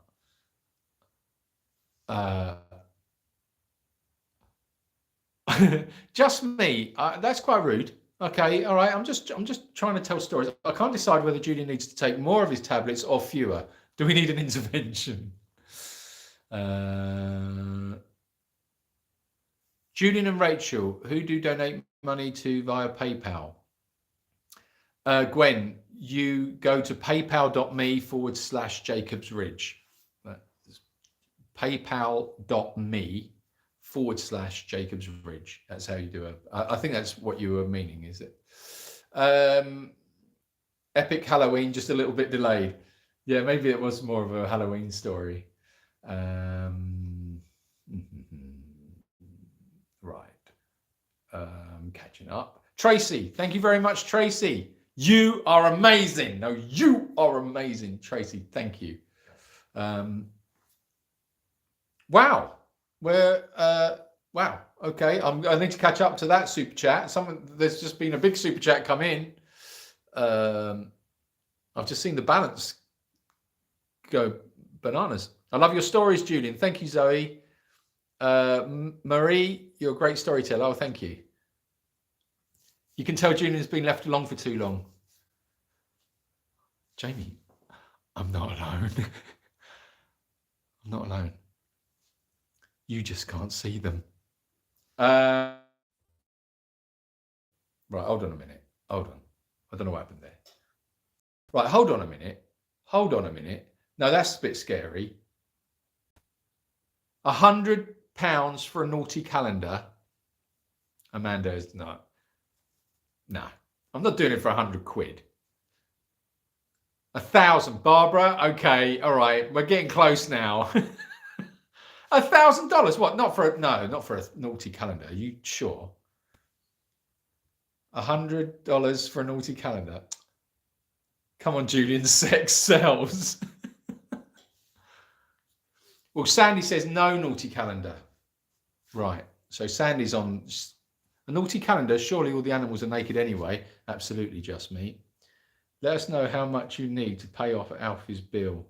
Just me. That's quite rude. Okay, all right. I'm just trying to tell stories. I can't decide whether Julian needs to take more of his tablets or fewer. Do we need an intervention? Julian and Rachel, who do donate money to via PayPal? Gwen, you go to paypal.me/Jacobs Ridge. paypal.me/Jacobs Ridge. That's how you do it. I think that's what you were meaning, is it? Epic Halloween, just a little bit delayed. Yeah, maybe it was more of a Halloween story. Right. Catching up. Tracy, thank you very much, Tracy. You are amazing. No, you are amazing, Tracy. Thank you. Wow. Wow. Okay. I need to catch up to that super chat. There's just been a big super chat come in. I've just seen the balance go bananas. I love your stories, Julian. Thank you, Zoe. Marie, you're a great storyteller. Oh, thank you. You can tell Julian's been left alone for too long. Jamie, I'm not alone. I'm not alone. You just can't see them. Right, hold on a minute. Hold on. I don't know what happened there. Right, hold on a minute. Hold on a minute. No, that's a bit scary. £100 for a naughty calendar. Amanda is not. No, I'm not doing it for 100 quid. 1,000, Barbara. Okay, all right, we're getting close now. $1,000. What? Not for a naughty calendar. Are you sure? $100 for a naughty calendar. Come on, Julian. Sex sells. Well, Sandy says no naughty calendar. Right. So Sandy's on a naughty calendar. Surely all the animals are naked anyway. Absolutely, just me. Let us know how much you need to pay off Alfie's bill.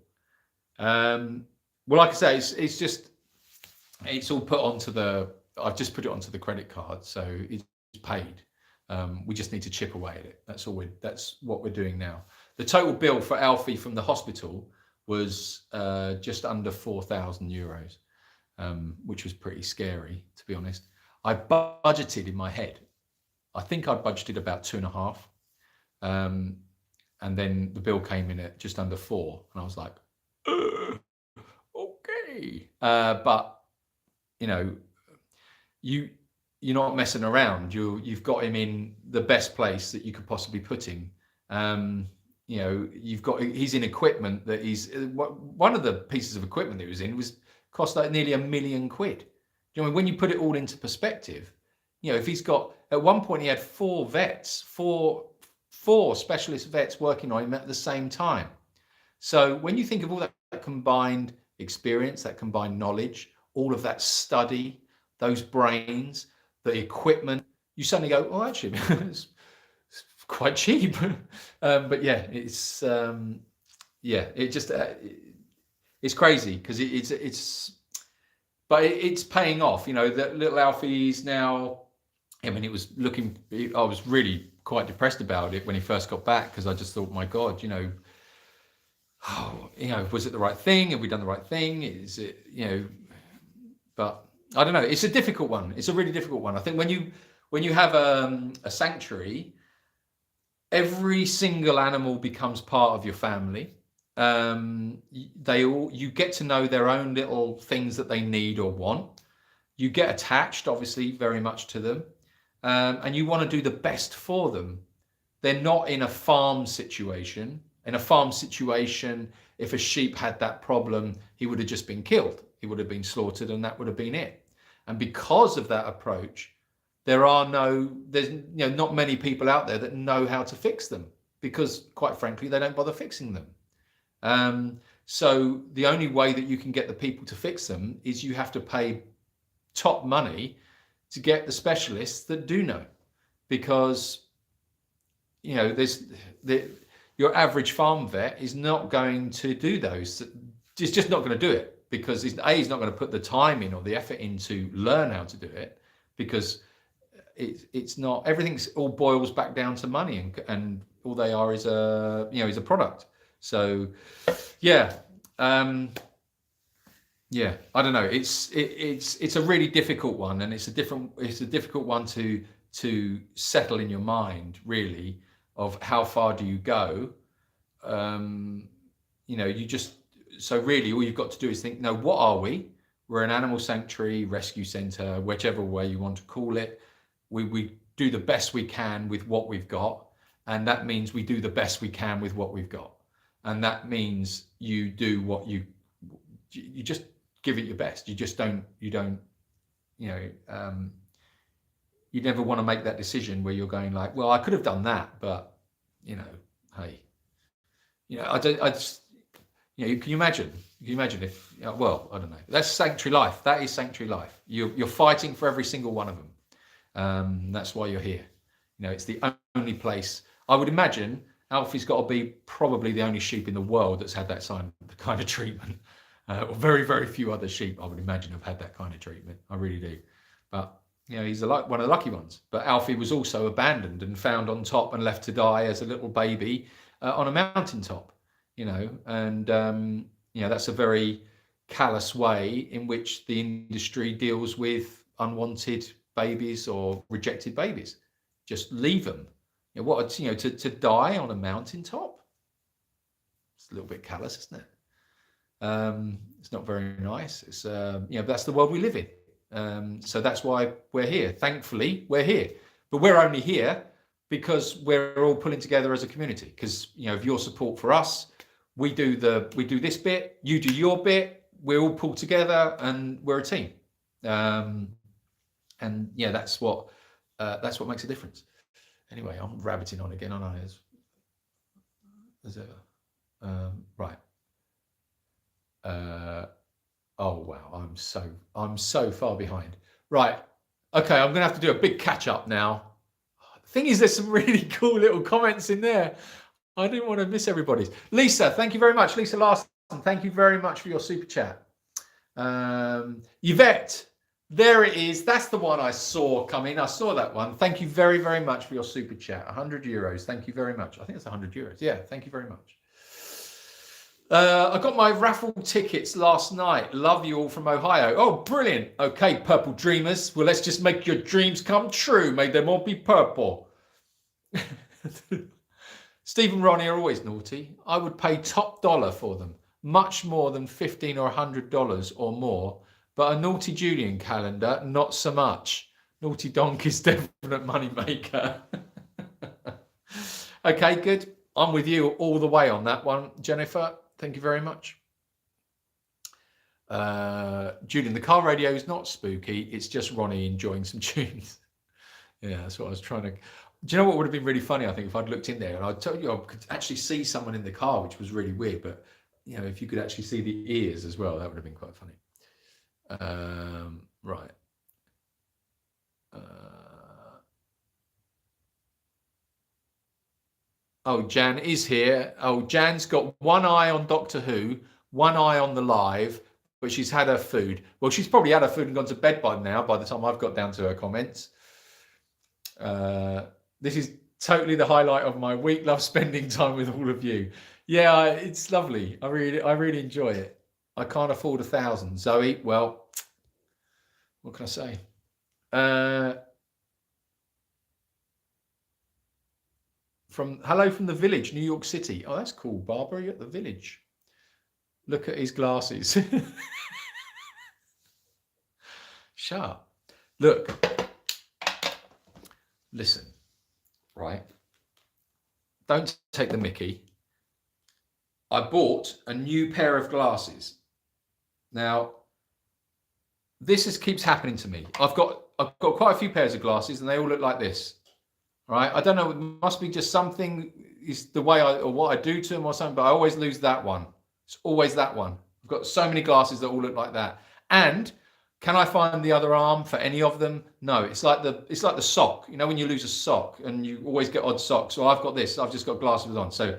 Well, like I say, it's all put onto I've just put it onto the credit card, so it's paid. We just need to chip away at it. That's what we're doing now. The total bill for Alfie from the hospital was just under €4,000, which was pretty scary, to be honest. I budgeted in my head. I think I budgeted about 2.5. And then the bill came in at just under 4. And I was like, okay. But, you're not messing around. You've got him in the best place that you could possibly put him. He's in equipment that one of the pieces of equipment that he was in cost like nearly £1 million. When you put it all into perspective, if he's got, at one point he had 4 vets, four specialist vets working on him at the same time. So when you think of all that combined experience, that combined knowledge, all of that study, those brains, the equipment, you suddenly go, oh, actually, it's quite cheap. But yeah, it's it just it's crazy because it's paying off. You know, that little Alfie's now. I mean, it was looking. I was really quite depressed about it when he first got back because I just thought, my God, you know, was it the right thing? Have we done the right thing? Is it, but I don't know. It's a difficult one. It's a really difficult one. I think when you have a sanctuary, every single animal becomes part of your family. You get to know their own little things that they need or want. You get attached, obviously, very much to them, and you want to do the best for them. They're not in a farm situation. In a farm situation, if a sheep had that problem, he would have just been killed. He would have been slaughtered, and that would have been it. And because of that approach, there's not many people out there that know how to fix them because, quite frankly, they don't bother fixing them. So the only way that you can get the people to fix them is you have to pay top money to get the specialists that do know, because your average farm vet is not going to do those. He's just not going to do it because he's not going to put the time in or the effort in to learn how to do it, because it's not, everything's all boils back down to money, and all they are is a product. So yeah, I don't know. It's a really difficult one, and it's a difficult one to settle in your mind, really, of how far do you go. So really all you've got to do is think, no, what are we? We're an animal sanctuary, rescue center, whichever way you want to call it. We do the best we can with what we've got, and that means we do the best we can with what we've got, and that means you do what you just give it your best. You never want to make that decision where you're going like, well, I could have done that, but hey, can you imagine if, well, I don't know. That's sanctuary life. That is sanctuary life. You're fighting for every single one of them. That's why you're here. It's the only place. I would imagine Alfie's got to be probably the only sheep in the world that's had that kind of treatment. Or very, very few other sheep, I would imagine, have had that kind of treatment. I really do. But he's one of the lucky ones. But Alfie was also abandoned and found on top and left to die as a little baby on a mountaintop. And that's a very callous way in which the industry deals with unwanted babies or rejected babies. Just leave them. To die on a mountaintop? It's a little bit callous, isn't it? It's not very nice. It's but that's the world we live in. So that's why we're here. Thankfully, we're here. But we're only here because we're all pulling together as a community. Because of your support for us, we do this bit, you do your bit, we all pull together, and we're a team. That's what makes a difference. Anyway, I'm rabbiting on again, aren't I? As ever. Right. Oh wow, I'm so far behind. Right. Okay, I'm gonna have to do a big catch up now. The thing is, there's some really cool little comments in there. I didn't want to miss everybody's. Lisa, thank you very much. Lisa Larson, thank you very much for your super chat. Yvette, there it is. That's the one I saw coming. I saw that one. Thank you very, very much for your super chat. 100 euros. Thank you very much. I think it's 100 euros. Yeah, thank you very much. I got my raffle tickets last night. Love you all from Ohio. Oh, brilliant. Okay, purple dreamers. Well, let's just make your dreams come true. May them all be purple. Steve and Ronnie are always naughty. I would pay top dollar for them. Much more than $15 or $100 or more. But a Naughty Julian calendar, not so much. Naughty Donk is definite money maker. Okay, good. I'm with you all the way on that one, Jennifer. Thank you very much. Julian, the car radio is not spooky. It's just Ronnie enjoying some tunes. Yeah, that's what I was trying to... Do you know what would have been really funny, I think, if I'd looked in there and I told you I could actually see someone in the car, which was really weird. But, if you could actually see the ears as well, that would have been quite funny. Right. Oh, Jan is here. Oh, Jan's got one eye on Doctor Who, one eye on the live, but she's had her food. Well, she's probably had her food and gone to bed by now, by the time I've got down to her comments. This is totally the highlight of my week. Love spending time with all of you. Yeah, it's lovely. I really enjoy it. I can't afford 1,000. Zoe, well, what can I say? Hello from the Village, New York City. Oh, that's cool. Barbara, you're at the Village. Look at his glasses. Shut up. Look. Listen. Right. Don't take the mickey. I bought a new pair of glasses. Now, this keeps happening to me. I've got quite a few pairs of glasses and they all look like this. Right, I don't know. It must be just something is the way or what I do to them or something. But I always lose that one. It's always that one. I've got so many glasses that all look like that. And can I find the other arm for any of them? No. It's like the sock. You know when you lose a sock and you always get odd socks. So I've got this. I've just got glasses on. So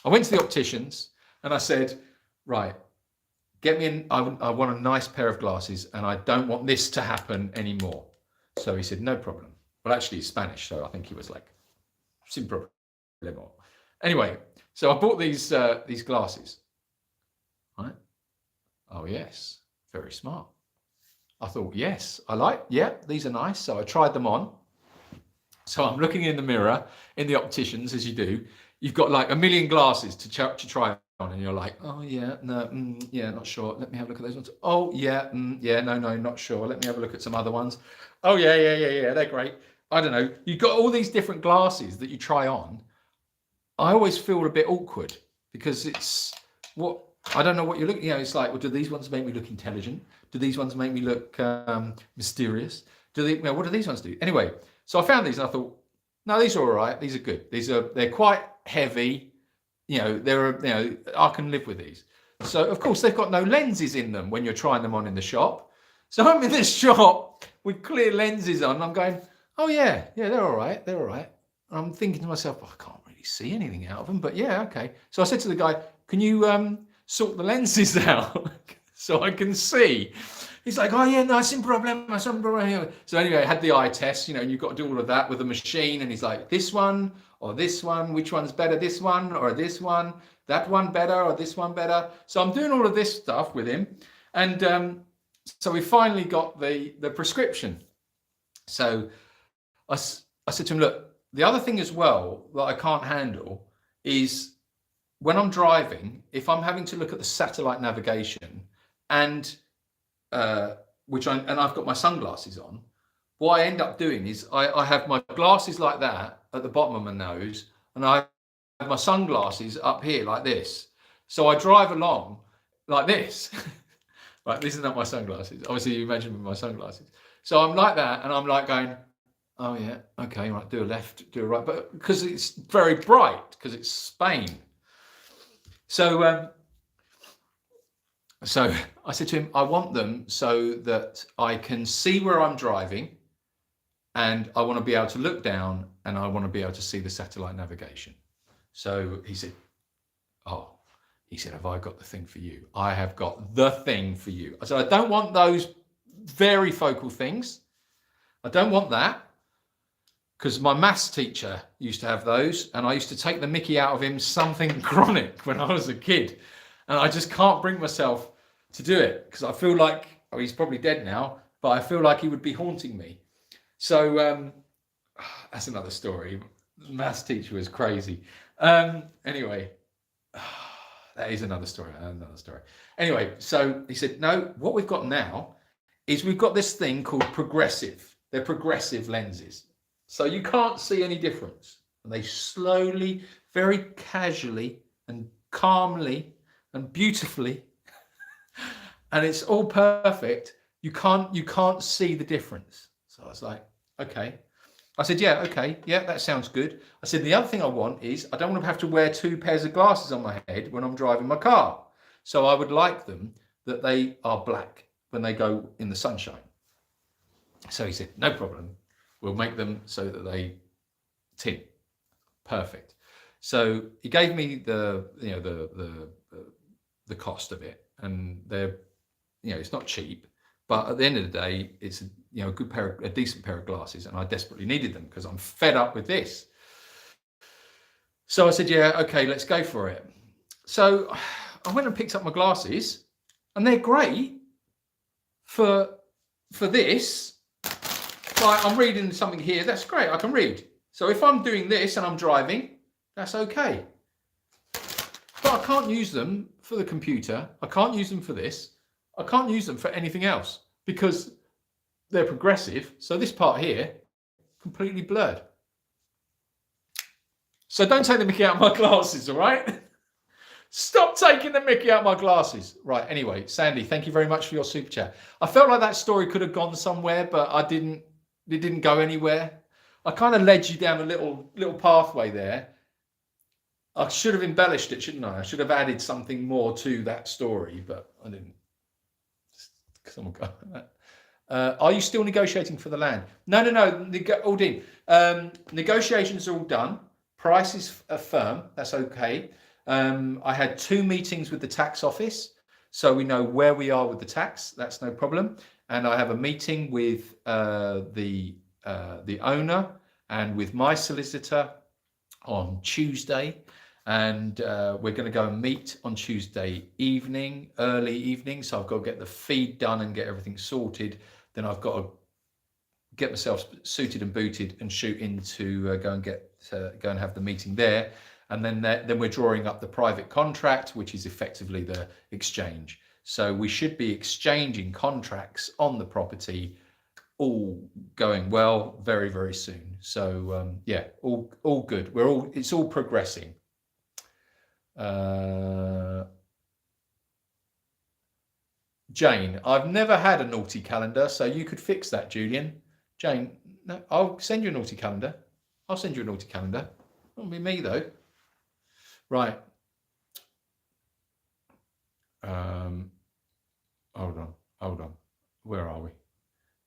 I went to the opticians and I said, right, get me in. I want a nice pair of glasses and I don't want this to happen anymore. So he said, no problem. Well, actually, he's Spanish, so I think he was like, sin problema. Anyway, so I bought these glasses. Right? Oh, yes. Very smart. I thought, yes, these are nice. So I tried them on. So I'm looking in the mirror, in the opticians, as you do. You've got like a million glasses to try on, and you're like, oh, yeah, no, yeah, not sure. Let me have a look at those ones. Oh, yeah, yeah, no, not sure. Let me have a look at some other ones. Oh, yeah, they're great. I don't know. You've got all these different glasses that you try on. I always feel a bit awkward because I don't know what you're looking at. It's like, well, do these ones make me look intelligent? Do these ones make me look mysterious? What do these ones do? Anyway, so I found these and I thought, no, these are all right. These are good. They're quite heavy. I can live with these. So of course they've got no lenses in them when you're trying them on in the shop. So I'm in this shop with clear lenses on. And I'm going, oh yeah, they're all right. They're all right. And I'm thinking to myself, I can't really see anything out of them, but yeah, okay. So I said to the guy, can you sort the lenses out so I can see? He's like, oh yeah, no, sin problema, sin problema. So anyway, I had the eye test, and you've got to do all of that with the machine. And he's like, this one or this one, which one's better? This one or this one? That one better or this one better? So I'm doing all of this stuff with him. And so we finally got the prescription. So I said to him, look, the other thing as well that I can't handle is when I'm driving, if I'm having to look at the satellite navigation and I've got my sunglasses on, what I end up doing is I have my glasses like that at the bottom of my nose and I have my sunglasses up here like this. So I drive along like this. Right, these are not my sunglasses. Obviously, you imagine with my sunglasses. So I'm like that and I'm like going, oh yeah, okay, right, do a left, do a right, but because it's very bright, because it's Spain. So I said to him, I want them so that I can see where I'm driving and I want to be able to look down and I want to be able to see the satellite navigation. So he said, have I got the thing for you? I have got the thing for you. I said, I don't want those very focal things. I don't want that. Because my maths teacher used to have those and I used to take the mickey out of him something chronic when I was a kid. And I just can't bring myself to do it because I feel like, he's probably dead now, but I feel like he would be haunting me. So that's another story. The maths teacher was crazy. Anyway, that is another story. Anyway, so he said, no, what we've got now is we've got this thing called progressive. They're progressive lenses. So you can't see any difference. And they slowly, very casually and calmly and beautifully, and it's all perfect. You can't see the difference. So I was like, okay. I said, yeah, okay. Yeah, that sounds good. I said, the other thing I want is I don't want to have to wear 2 pairs of glasses on my head when I'm driving my car. So I would like them that they are black when they go in the sunshine. So he said, no problem. We'll make them so that they tin. Perfect. So he gave me the cost of it, and they're, it's not cheap, but at the end of the day, it's a decent pair of glasses, and I desperately needed them because I'm fed up with this. So I said, yeah, okay, let's go for it. So I went and picked up my glasses, and they're great for this. Like, I'm reading something here, that's great, I can read. So if I'm doing this and I'm driving, that's okay. But I can't use them for the computer. I can't use them for this. I can't use them for anything else because they're progressive. So this part here, completely blurred. So don't take the mickey out of my glasses, all right? Stop taking the mickey out of my glasses. Right, anyway, Sandy, thank you very much for your super chat. I felt like that story could have gone somewhere, but it didn't go anywhere. I kind of led you down a little pathway there. I should have embellished it, shouldn't I? I should have added something more to that story, but I didn't. Someone got that. Are you still negotiating for the land? No. Aldin, negotiations are all done. Prices are firm. That's okay. I had 2 meetings with the tax office, so we know where we are with the tax. That's no problem. And I have a meeting with the owner and with my solicitor on Tuesday. And we're going to go and meet on Tuesday evening, early evening. So I've got to get the feed done and get everything sorted. Then I've got to get myself suited and booted and shoot into go and have the meeting there. And then we're drawing up the private contract, which is effectively the exchange. So we should be exchanging contracts on the property, all going well, very, very soon. So yeah, all good. It's all progressing. Jane, I've never had a naughty calendar, so you could fix that, Julian. Jane, no, I'll send you a naughty calendar. Won't be me though. Right. Hold on. Where are we?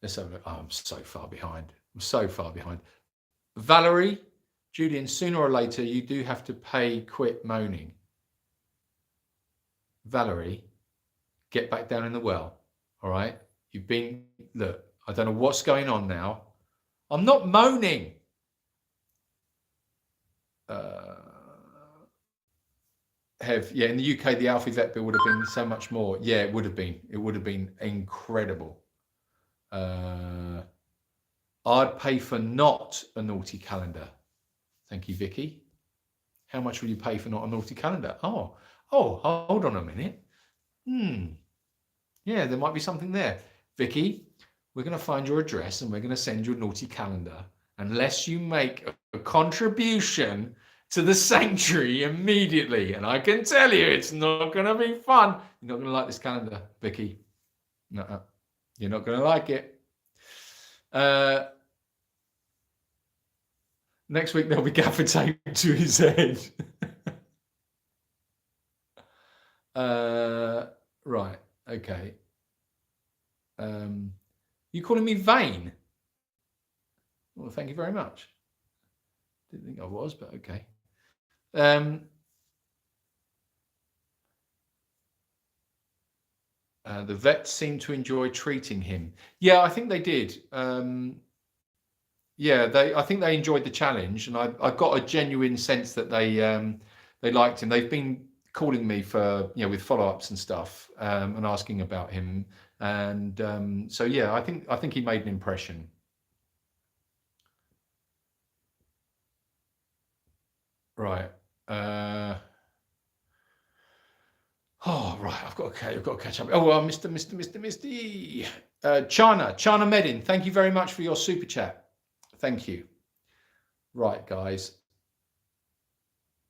Let's have a look. Oh, I'm so far behind. Valerie, Julian, sooner or later, you do have to pay, quit moaning. Valerie, get back down in the well. All right. Look, I don't know what's going on now. I'm not moaning. In the UK, the Alfie vet bill would have been so much more. Yeah, it would have been. It would have been incredible. I'd pay for not a naughty calendar. Thank you, Vicky. How much will you pay for not a naughty calendar? Oh, hold on a minute. Yeah, there might be something there. Vicky, we're going to find your address and we're going to send you a naughty calendar unless you make a contribution to the sanctuary immediately. And I can tell you, it's not going to be fun. You're not going to like this calendar, Vicky. No, you're not going to like it. Next week, there'll be gaffer tape to his head. Right. Okay. You calling me vain? Well, thank you very much. Didn't think I was, but okay. The vets seem to enjoy treating him. Yeah, I think they did. I think they enjoyed the challenge, and I got a genuine sense that they liked him. They've been calling me for with follow-ups and stuff, and asking about him, and so yeah, I think he made an impression. Right. Right. I've got to catch up. Oh well, Mr. Chana Medin, thank you very much for your super chat. Thank you. Right, guys.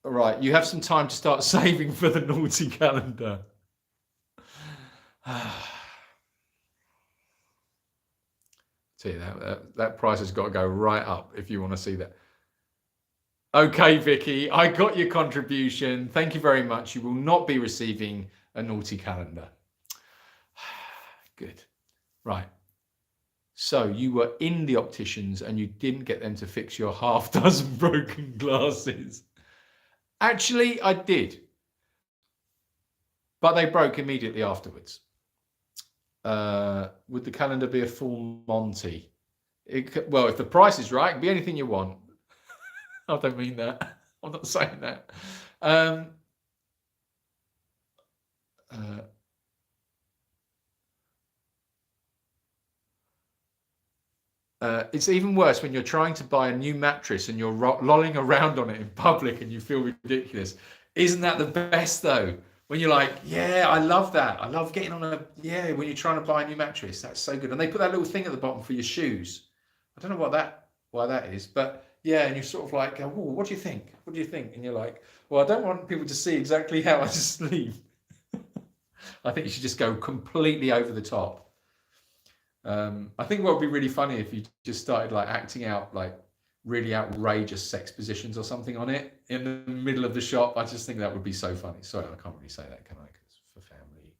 All right, you have some time to start saving for the naughty calendar. Tell you that price has got to go right up if you want to see that. Okay, Vicky, I got your contribution. Thank you very much. You will not be receiving a naughty calendar. Good. Right. So you were in the opticians and you didn't get them to fix your half dozen broken glasses. Actually, I did. But they broke immediately afterwards. Would the calendar be a full Monty? Well, if the price is right, it can be anything you want. I don't mean that. I'm not saying that. It's even worse when you're trying to buy a new mattress and you're lolling around on it in public and you feel ridiculous. Isn't that the best though? When you're like, yeah, I love that. I love getting on when you're trying to buy a new mattress. That's so good. And they put that little thing at the bottom for your shoes. I don't know why that is, but yeah, and you're sort of like, oh, what do you think? What do you think? And you're like, well, I don't want people to see exactly how I sleep. I think you should just go completely over the top. I think what would be really funny if you just started like acting out like really outrageous sex positions or something on it in the middle of the shop. I just think that would be so funny. Sorry, I can't really say that, can I? Because it's for family.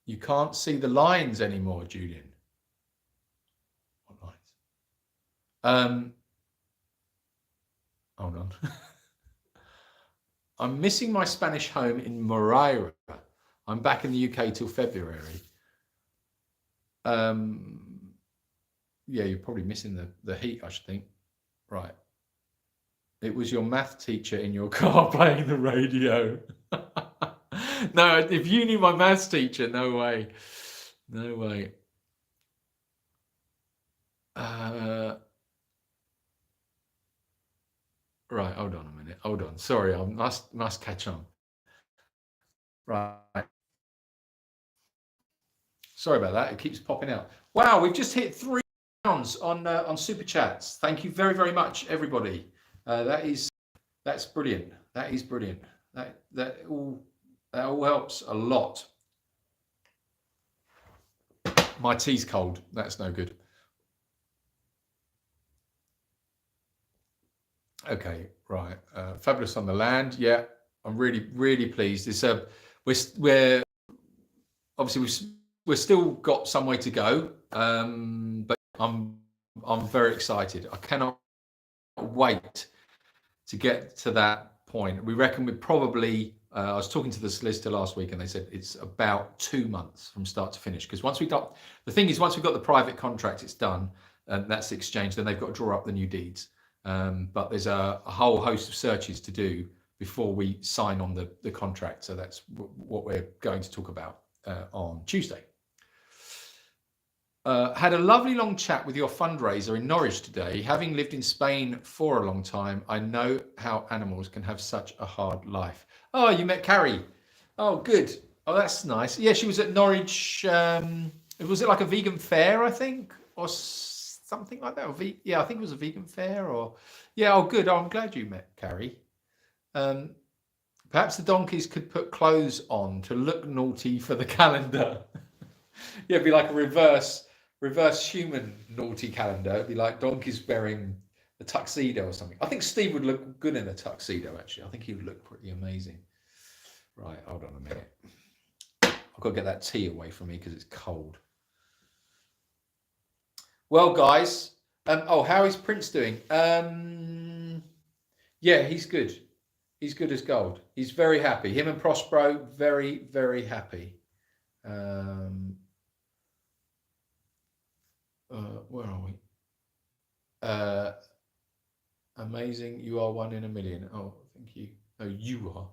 You can't see the lines anymore, Julian. What lines? Hold on. I'm missing my Spanish home in Moreira. I'm back in the UK till February. Yeah, you're probably missing the heat, I should think. Right. It was your math teacher in your car playing the radio. No, if you knew my maths teacher, no way. No way. Right, hold on a minute. Hold on. Sorry, I must catch on. Right. Sorry about that. It keeps popping out. Wow, we've just hit £3 on super chats. Thank you very, very much, everybody. That's brilliant. That is brilliant. That all helps a lot. My tea's cold. That's no good. Okay, right. Fabulous on the land. Yeah, I'm really, really pleased. It's we're obviously we've still got some way to go, but I'm very excited. I cannot wait to get to that point. We reckon we're probably. I was talking to the solicitor last week, and they said it's about 2 months from start to finish. Because once we've got the private contract, it's done, and that's exchanged. Then they've got to draw up the new deeds. But there's a whole host of searches to do before we sign on the contract. So that's what we're going to talk about on Tuesday. Had a lovely long chat with your fundraiser in Norwich today. Having lived in Spain for a long time, I know how animals can have such a hard life. Oh, you met Carrie. Oh, good. Oh, that's nice. Yeah, she was at Norwich. Was it like a vegan fair, I think, or something like that? Yeah, I think it was a vegan fair. Oh, good. Oh, I'm glad you met Carrie. Perhaps the donkeys could put clothes on to look naughty for the calendar. Yeah, it'd be like a reverse human naughty calendar. It'd be like donkeys wearing a tuxedo or something. I think Steve would look good in a tuxedo, actually. I think he would look pretty amazing. Right, hold on a minute. I've got to get that tea away from me because it's cold. Well, guys, how is Prince doing? Yeah, he's good. He's good as gold. He's very happy. Him and Prospero, very, very happy. Where are we? Amazing. You are 1 in a million. Oh, thank you. No, you are.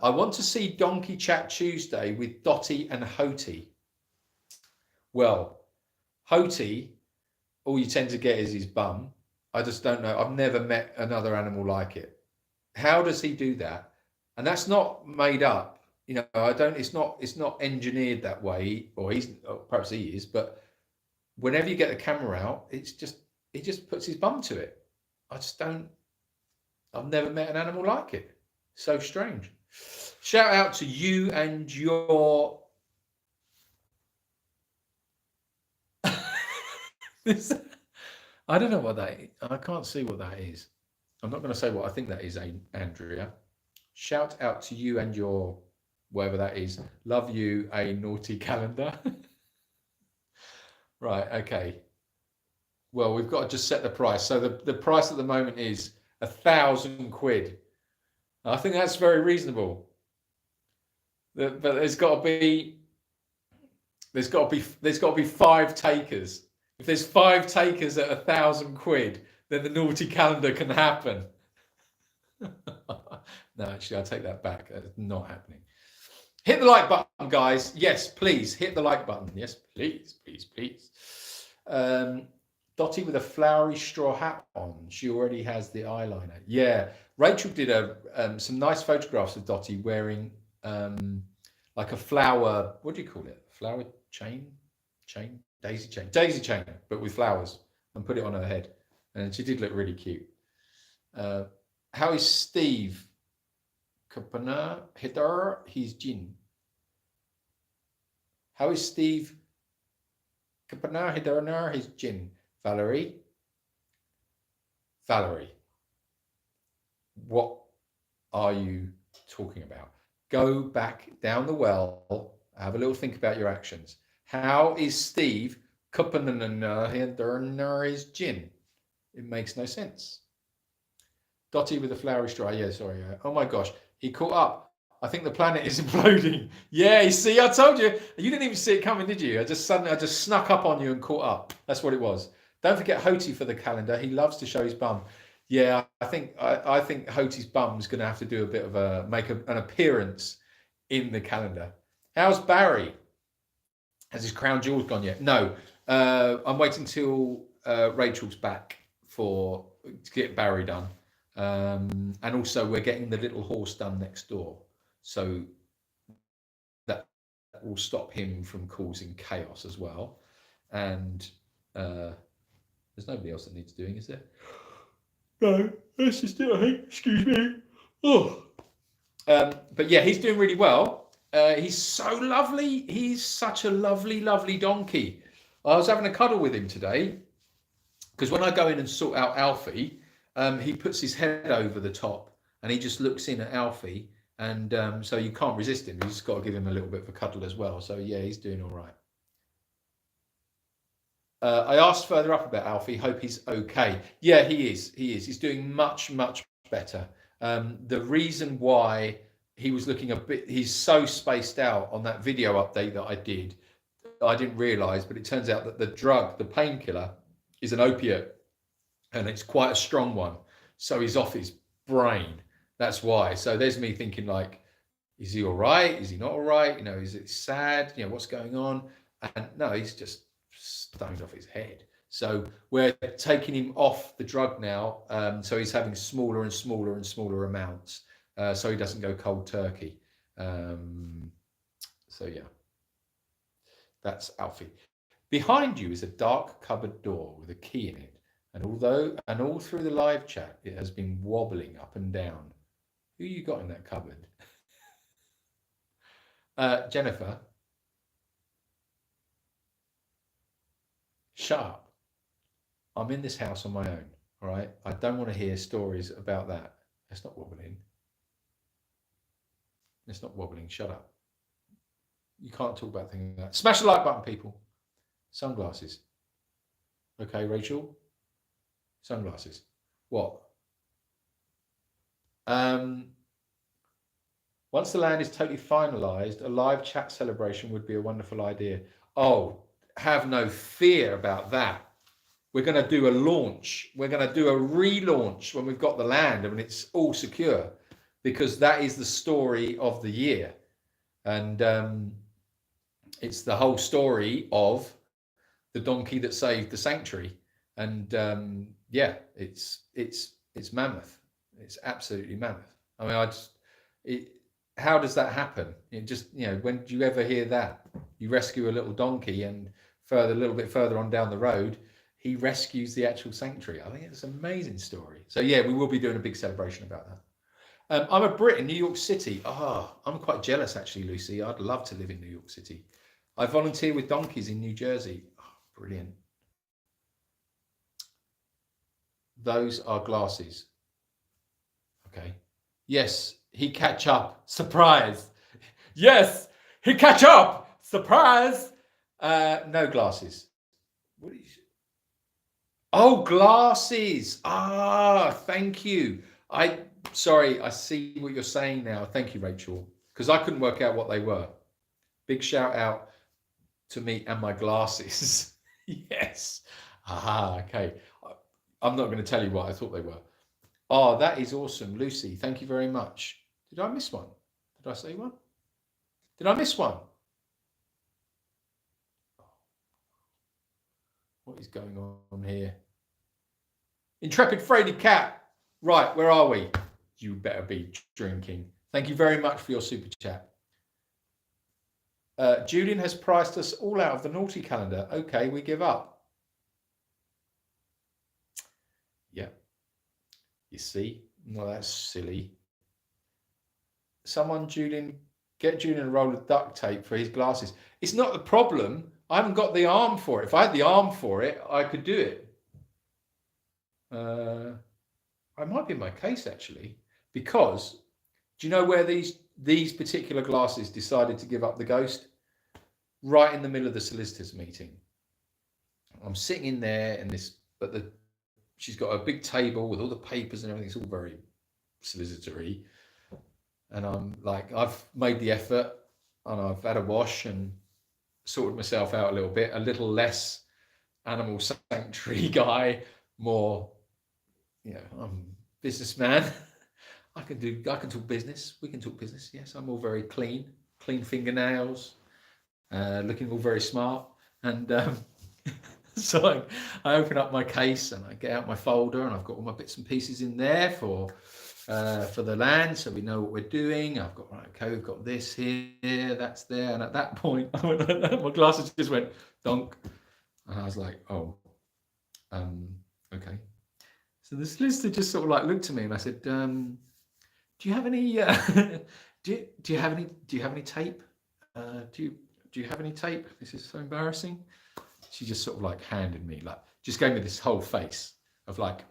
I want to see Donkey Chat Tuesday with Dottie and Hoti. Well, Hoti, all you tend to get is his bum. I just don't know. I've never met another animal like it. How does he do that? And that's not made up. You know, it's not engineered that way, or perhaps he is, but whenever you get the camera out, he just puts his bum to it. I've never met an animal like it. So strange. Shout out to you and your I don't know what that is. I can't see what that is. I'm not going to say what I think that is, Andrea. Shout out to you and your whatever that is. Love you, a naughty calendar. Right, okay. Well, we've got to just set the price. So the price at the moment is £1,000. I think that's very reasonable. But there's got to be 5 takers. If there's 5 takers at £1,000, then the naughty calendar can happen. No, actually, I'll take that back. That's not happening. Hit the like button, guys. Yes, please hit the like button. Yes, please, please, please. Dottie with a flowery straw hat on. She already has the eyeliner. Yeah, Rachel did some nice photographs of Dottie wearing like a flower. What do you call it? Flower chain, daisy chain, but with flowers, and put it on her head, and she did look really cute. How is Steve? Kapana Hidar, he's Jin. How is Steve? Kapana Hidar, he's Jin. Valerie, what are you talking about? Go back down the well, have a little think about your actions. How is Steve? Kapana Hidar is Jin. It makes no sense. Dottie with a flowery straw. Yeah, sorry. Oh my gosh. He caught up. I think the planet is imploding. Yeah, you see, I told you. You didn't even see it coming, did you? I just snuck up on you and caught up. That's what it was. Don't forget Hoti for the calendar. He loves to show his bum. Yeah, I think Hoti's bum is going to have to do a bit of an appearance in the calendar. How's Barry? Has his crown jewels gone yet? No. I'm waiting till Rachel's back to get Barry done. And also we're getting the little horse done next door, so that will stop him from causing chaos as well. And there's nobody else that needs doing, is there? No, that's just it, I think. Excuse me. Oh. But yeah, he's doing really well. He's so lovely. He's such a lovely, lovely donkey. I was having a cuddle with him today, because when I go in and sort out Alfie, he puts his head over the top and he just looks in at Alfie, and so you can't resist him. You just got to give him a little bit of a cuddle as well. So yeah, he's doing all right. I asked further up about Alfie. Hope he's okay. Yeah, he is. He's doing much, much better. The reason why he was looking a bit, he's so spaced out on that video update that I did, I didn't realise, but it turns out that the drug, the painkiller, is an opiate. And it's quite a strong one. So he's off his brain. That's why. So there's me thinking, like, is he all right? Is he not all right? You know, is it sad? You know, what's going on? And no, he's just stoned off his head. So we're taking him off the drug now. So he's having smaller and smaller and smaller amounts. So he doesn't go cold turkey. So yeah, that's Alfie. Behind you is a dark cupboard door with a key in it. And all through the live chat, it has been wobbling up and down. Who you got in that cupboard? Jennifer. Shut up. I'm in this house on my own, all right? I don't want to hear stories about that. It's not wobbling. It's not wobbling. Shut up. You can't talk about things like that. Smash the like button, people. Sunglasses. Okay, Rachel? Sunglasses. What? Once the land is totally finalised, a live chat celebration would be a wonderful idea. Oh, have no fear about that. We're going to do a launch. We're going to do a relaunch when we've got the land and when it's all secure, because that is the story of the year. And it's the whole story of the donkey that saved the sanctuary. And yeah, it's mammoth. It's absolutely mammoth. I mean, how does that happen? It just, you know, when do you ever hear that? You rescue a little donkey, and a little bit further on down the road, he rescues the actual sanctuary. I think it's an amazing story. So yeah, we will be doing a big celebration about that. I'm a Brit in New York City. I'm quite jealous, actually, Lucy. I'd love to live in New York City. I volunteer with donkeys in New Jersey. Oh, brilliant. Those are glasses. Okay. Yes, he catch up. Surprise. Yes, he catch up. Surprise. No glasses. What is? Oh, glasses. Ah, thank you. Sorry, I see what you're saying now. Thank you, Rachel, because I couldn't work out what they were. Big shout out to me and my glasses. Yes. Aha, okay. I'm not going to tell you what I thought they were. Oh, that is awesome. Lucy, thank you very much. Did I miss one? Did I say one? Did I miss one? What is going on here? Intrepid Fraidy Cat. Right, where are we? You better be drinking. Thank you very much for your super chat. Julian has priced us all out of the naughty calendar. Okay, we give up. Yeah. You see? No, that's silly. Someone, get Julian a roll of duct tape for his glasses. It's not the problem. I haven't got the arm for it. If I had the arm for it, I could do it. I might be in my case, actually, because do you know where these particular glasses decided to give up the ghost? Right in the middle of the solicitors meeting. I'm sitting in there, and she's got a big table with all the papers and everything. It's all very solicitory, and I'm like, I've made the effort, and I've had a wash and sorted myself out a little less animal sanctuary guy, more, I'm a businessman. I can talk business. We can talk business. Yes, I'm all very clean fingernails, looking all very smart. And so I open up my case and I get out my folder, and I've got all my bits and pieces in there for the land, so we know what we're doing. I've got, right, okay, we've got this here, that's there. And at that point, my glasses just went donk. And I was like, oh, okay. So the solicitor just sort of like looked at me, and I said, do you have any do you have any tape? Do you have any tape? This is so embarrassing. She just sort of like handed me, like, just gave me this whole face of like,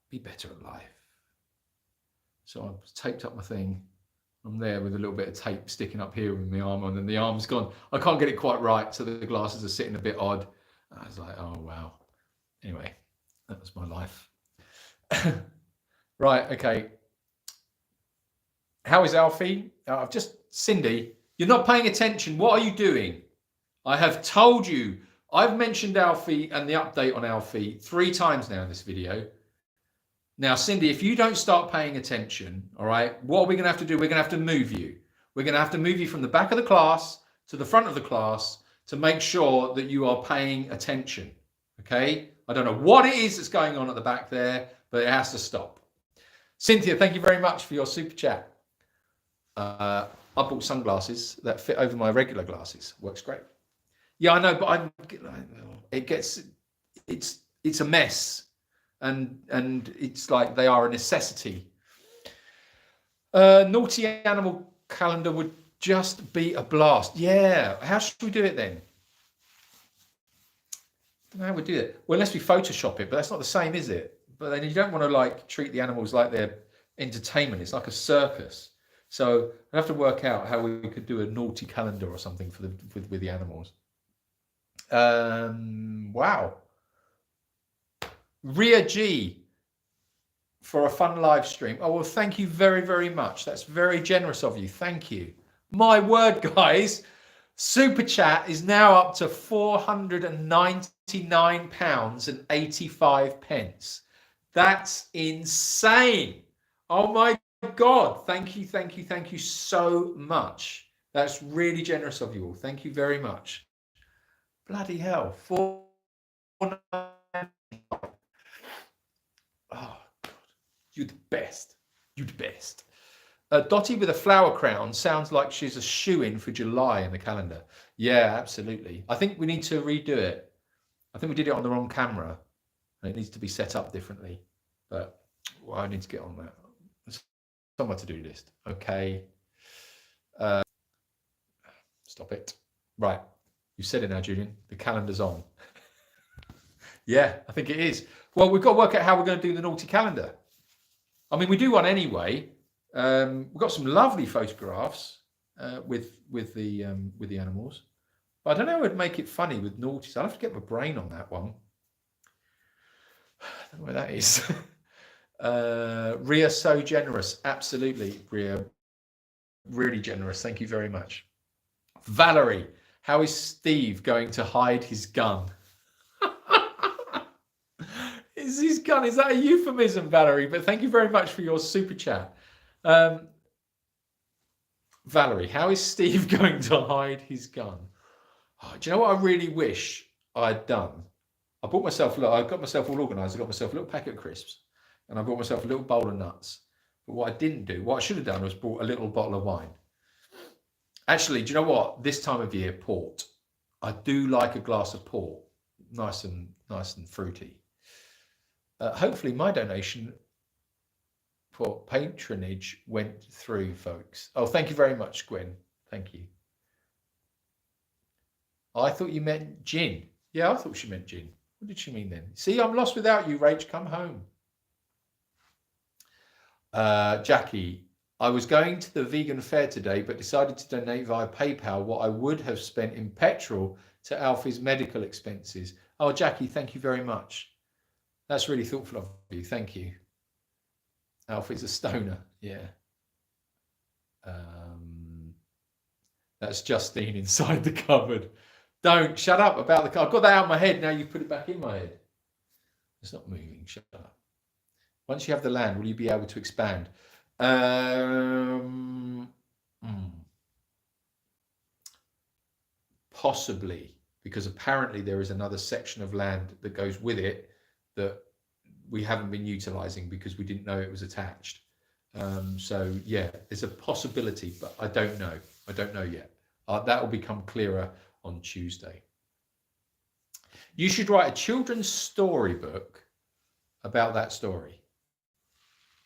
be better at life. So I taped up my thing. I'm there with a little bit of tape sticking up here with my arm on, and the arm's gone. I can't get it quite right, so the glasses are sitting a bit odd. I was like, oh wow. Anyway, that was my life. Right, okay. How is Alfie? Cindy, you're not paying attention. What are you doing? I have told you. I've mentioned Alfie and the update on Alfie 3 times now in this video. Now, Cindy, if you don't start paying attention, all right, what are we going to have to do? We're going to have to move you. We're going to have to move you from the back of the class to the front of the class to make sure that you are paying attention, okay? I don't know what it is that's going on at the back there, but it has to stop. Cynthia, thank you very much for your super chat. I bought sunglasses that fit over my regular glasses. Works great. Yeah, I know, but it's a mess. And it's like they are a necessity. Naughty animal calendar would just be a blast. Yeah, how should we do it then? I don't know how we do it. Well, unless we Photoshop it, but that's not the same, is it? But then you don't want to like treat the animals like they're entertainment. It's like a circus. So I have to work out how we could do a naughty calendar or something for with the animals. Wow. Ria G for a fun live stream. Oh, well, thank you very, very much. That's very generous of you. Thank you. My word, guys. Super Chat is now up to £499.85. That's insane. Oh my God. Thank you, thank you, thank you so much. That's really generous of you all. Thank you very much. Bloody hell. £499. Oh, God. You're the best. You're the best. Dottie with a flower crown sounds like she's a shoo-in for July in the calendar. Yeah, absolutely. I think we need to redo it. I think we did it on the wrong camera, and it needs to be set up differently. But well, I need to get on that. It's on my to-do list. Okay. Stop it. Right. You said it now, Julian. The calendar's on. Yeah, I think it is. Well, we've got to work out how we're going to do the naughty calendar. I mean, we do one anyway. We've got some lovely photographs with the animals. But I don't know how I'd make it funny with naughties. I'll have to get my brain on that one. I don't know where that is. Ria, so generous. Absolutely, Ria. Really generous. Thank you very much. Valerie, how is Steve going to hide his gun? Is his gun? Is that a euphemism, Valerie? But thank you very much for your super chat. Valerie, how is Steve going to hide his gun? Oh, do you know what I really wish I'd done? I got myself all organised. I got myself a little packet of crisps and I bought myself a little bowl of nuts. But what I didn't do, what I should have done was bought a little bottle of wine. Actually, do you know what? This time of year, port. I do like a glass of port. Nice and fruity. Hopefully my donation for patronage went through, folks. Oh, thank you very much, Gwen. Thank you. I thought you meant gin. Yeah, I thought she meant gin. What did she mean then? See, I'm lost without you, Rach. Come home. Jackie, I was going to the vegan fair today, but decided to donate via PayPal what I would have spent in petrol to Alfie's medical expenses. Oh, Jackie, thank you very much. That's really thoughtful of you. Thank you. Alfie's a stoner. Yeah. That's Justine inside the cupboard. Don't shut up about the car. I've got that out of my head. Now you put it back in my head. It's not moving. Shut up. Once you have the land, will you be able to expand? Possibly, because apparently there is another section of land that goes with it that we haven't been utilizing because we didn't know it was attached. So yeah, there's a possibility, but I don't know. I don't know yet. That will become clearer on Tuesday. You should write a children's storybook about that story.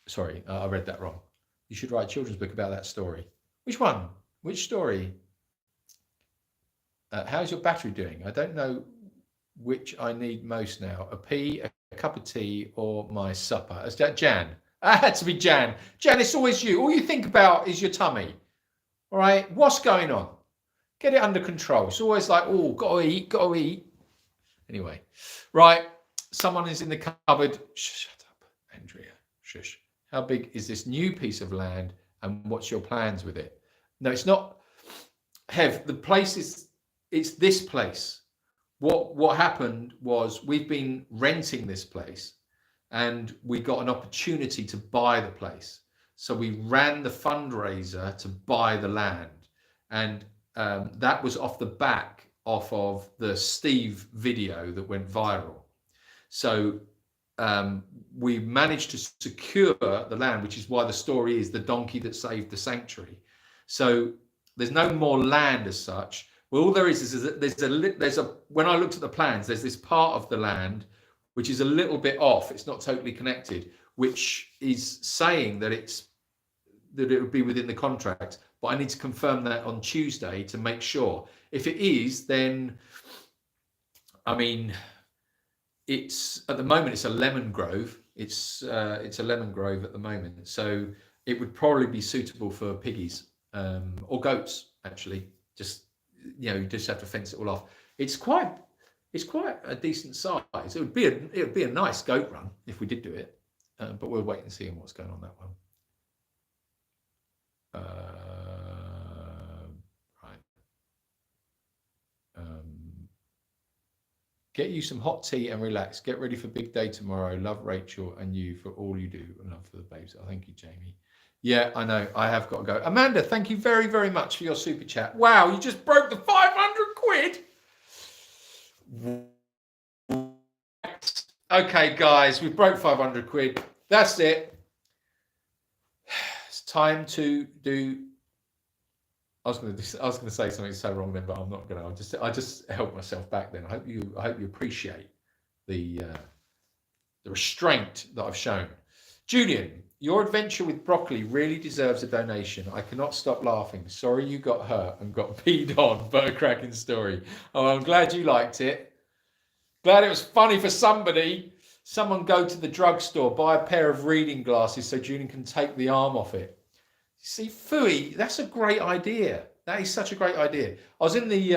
Sorry, I read that wrong. You should write a children's book about that story. Which one? Which story? How's your battery doing? I don't know which I need most now. A pee, a cup of tea, or my supper. Is that Jan? It had to be Jan. Jan, it's always you. All you think about is your tummy. All right? What's going on? Get it under control. It's always like, oh, gotta eat. Anyway, right. Someone is in the cupboard. Shut up, Andrea. Shush. How big is this new piece of land and what's your plans with it? No, it's not. Hev, the place is, it's this place. What happened was we've been renting this place and we got an opportunity to buy the place. So we ran the fundraiser to buy the land. And that was off the back of the Steve video that went viral. So we managed to secure the land, which is why the story is the donkey that saved the sanctuary. So there's no more land as such. Well, all there is that there's a when I looked at the plans, there's this part of the land which is a little bit off. It's not totally connected, which is saying that it would be within the contract. But I need to confirm that on Tuesday to make sure. If it is, then I mean, it's at the moment it's a lemon grove. It's a lemon grove at the moment, so it would probably be suitable for piggies or goats. Actually, just you just have to fence it all off. It's quite a decent size. It would be a nice goat run if we did do it, but we'll wait and see what's going on that one. Get you some hot tea and relax. Get ready for big day tomorrow. Love, Rachel, and you for all you do. And love for the babes. Oh, thank you, Jamie. Yeah, I know. I have got to go. Amanda, thank you very, very much for your super chat. Wow, you just broke the 500 quid. Okay, guys, we broke 500 quid. That's it. It's time to do. I was going to say something so wrong then, but I'm not going to. I just helped myself back then. I hope you appreciate the restraint that I've shown. Julian, your adventure with broccoli really deserves a donation. I cannot stop laughing. Sorry you got hurt and got peed on, but a cracking story. Oh, I'm glad you liked it. Glad it was funny for somebody. Someone go to the drugstore, buy a pair of reading glasses so Julian can take the arm off it. See, Fui, that's a great idea. That is such a great idea. I was in the it's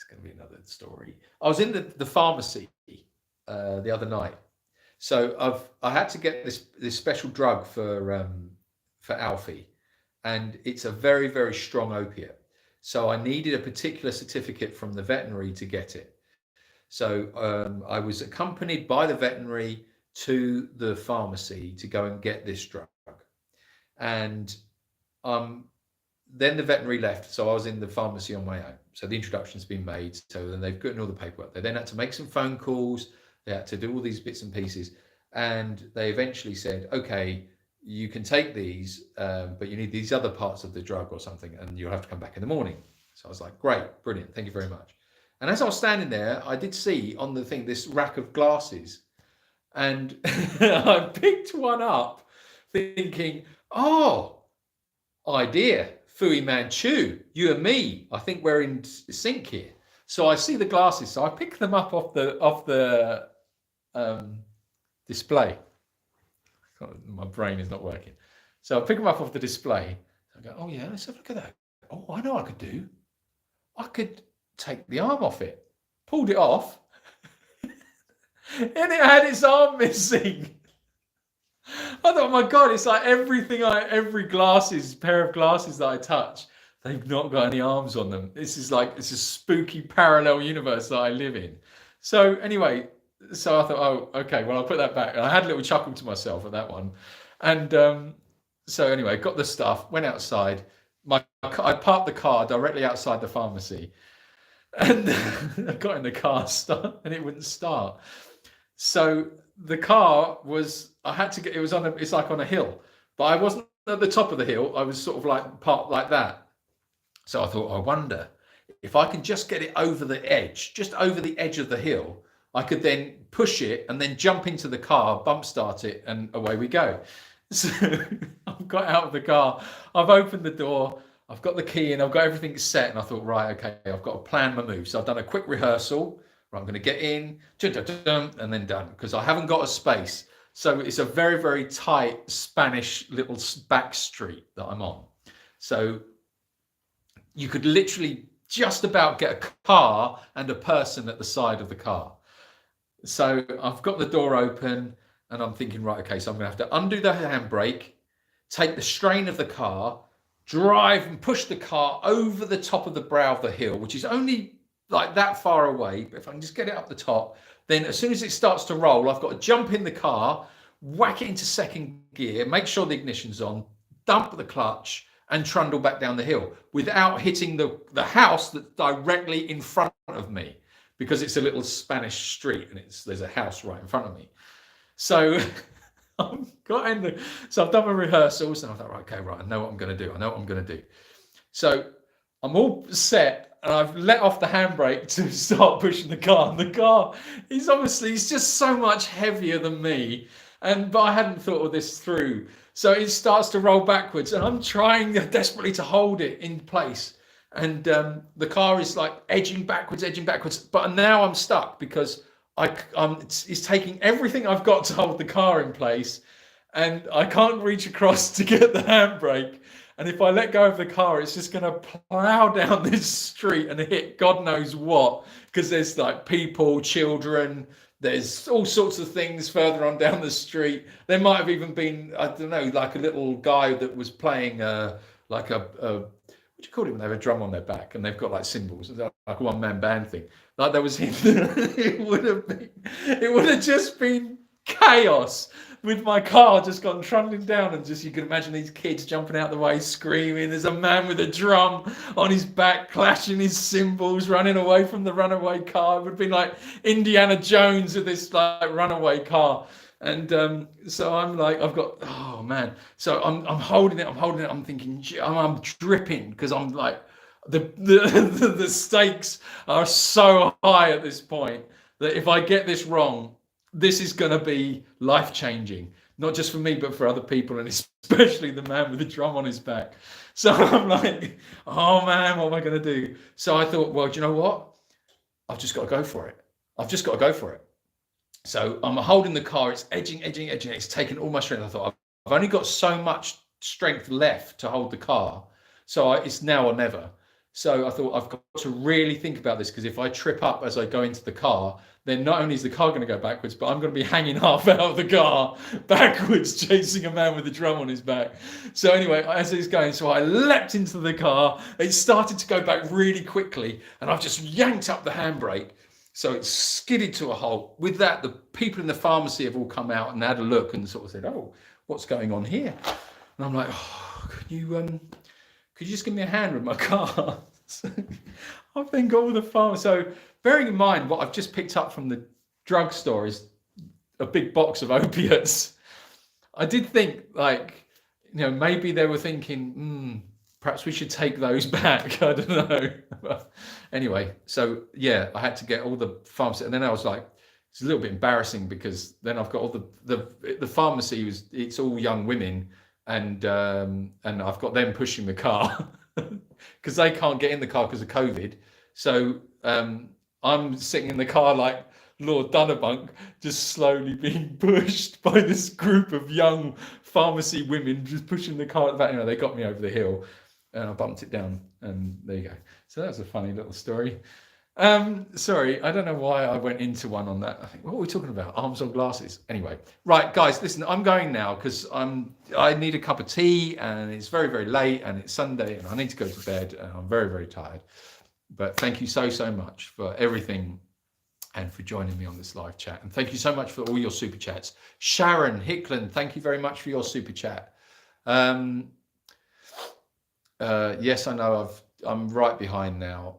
going to be another story. I was in the pharmacy the other night. So I had to get this special drug for Alfie, and it's a very, very strong opiate. So I needed a particular certificate from the veterinary to get it. So I was accompanied by the veterinary to the pharmacy to go and get this drug. And then the veterinary left, so I was in the pharmacy on my own. So the introduction's been made. So then they've gotten all the paperwork. They then had to make some phone calls. They had to do all these bits and pieces. And they eventually said, okay, you can take these, but you need these other parts of the drug or something, and you'll have to come back in the morning. So I was like, great, brilliant, thank you very much. And as I was standing there, I did see on the thing this rack of glasses. And I picked one up thinking, oh, idea, Fu Manchu, you and me, I think we're in sync here. So I see the glasses, so I pick them up off the display. My brain is not working. So I pick them up off the display. I go, oh yeah, let's have a look at that. Oh, I know what I could do. I could take the arm off it. Pulled it off. And it had its arm missing. I thought, oh my God, it's like every pair of glasses that I touch, they've not got any arms on them. It's a spooky parallel universe that I live in. So anyway, so I thought, oh, okay, well, I'll put that back. And I had a little chuckle to myself at that one. And so anyway, got the stuff, went outside. I parked the car directly outside the pharmacy. And I got in the car, and it wouldn't start. So the car was, it's like on a hill, but I wasn't at the top of the hill. I was sort of like parked like that. So I thought, I wonder if I can just get it over the edge, just over the edge of the hill, I could then push it and then jump into the car, bump start it, and away we go. So I've got out of the car, I've opened the door, I've got the key and I've got everything set, and I thought, right, okay, I've got to plan my move. So I've done a quick rehearsal. Right, I'm going to get in, and then done, because I haven't got a space. So it's a very, very tight Spanish little back street that I'm on. So you could literally just about get a car and a person at the side of the car. So I've got the door open and I'm thinking, right, okay, so I'm going to have to undo the handbrake, take the strain of the car, drive and push the car over the top of the brow of the hill, which is only like that far away. But if I can just get it up the top, then as soon as it starts to roll, I've got to jump in the car, whack it into second gear, make sure the ignition's on, dump the clutch, and trundle back down the hill without hitting the house that's directly in front of me, because it's a little Spanish street and there's a house right in front of me. So I've done my rehearsals and I thought, right, okay, right, I know what I'm going to do. So I'm all set and I've let off the handbrake to start pushing the car. And the car, he's just so much heavier than me. But I hadn't thought of this through. So it starts to roll backwards and I'm trying desperately to hold it in place. And the car is like edging backwards. But now I'm stuck because it's taking everything I've got to hold the car in place. And I can't reach across to get the handbrake. And if I let go of the car, it's just going to plow down this street and hit God knows what. Because there's like people, children, there's all sorts of things further on down the street. There might have even been, I don't know, like a little guy that was playing what do you call it when they have a drum on their back and they've got like cymbals, like a one-man band thing. Like there was him. It would have just been chaos with my car just gone trundling down, and just you can imagine these kids jumping out the way, screaming. There's a man with a drum on his back, clashing his cymbals, running away from the runaway car. It would have been like Indiana Jones with this like runaway car. And so I'm like, oh man. So I'm holding it. I'm thinking, I'm dripping because I'm like, the stakes are so high at this point that if I get this wrong, this is going to be life-changing, not just for me, but for other people, and especially the man with the drum on his back. So I'm like, oh man, what am I going to do? So I thought, well, do you know what? I've just got to go for it. So I'm holding the car, it's edging. It's taking all my strength. I thought, I've only got so much strength left to hold the car. So it's now or never. So I thought I've got to really think about this, because if I trip up as I go into the car, then not only is the car going to go backwards, but I'm going to be hanging half out of the car backwards, chasing a man with a drum on his back. So anyway, as it's going, so I leapt into the car. It started to go back really quickly, and I've just yanked up the handbrake. So it skidded to a halt. With that, the people in the pharmacy have all come out and had a look and sort of said, "Oh, what's going on here?" And I'm like, "Oh, could you just give me a hand with my car?" So I've then got all the pharmacy. So bearing in mind what I've just picked up from the drugstore is a big box of opiates. I did think, like, maybe they were thinking, perhaps we should take those back. I don't know. But anyway, so yeah, I had to get all the pharmacy, and then I was like, it's a little bit embarrassing, because then I've got all the pharmacy it's all young women, and I've got them pushing the car because they can't get in the car because of COVID. So I'm sitting in the car like Lord Dunnabunk, just slowly being pushed by this group of young pharmacy women, just pushing the car at the back. They got me over the hill, and I bumped it down, and there you go. So that was a funny little story. Sorry, I don't know why I went into one on that. I think, what were we talking about? Arms on glasses. Anyway, right, guys, listen, I'm going now because I need a cup of tea, and it's very, very late, and it's Sunday, and I need to go to bed, and I'm very, very tired. But thank you so, so much for everything, and for joining me on this live chat. And thank you so much for all your super chats. Sharon Hickland, thank you very much for your super chat. Yes, I know I'm right behind now.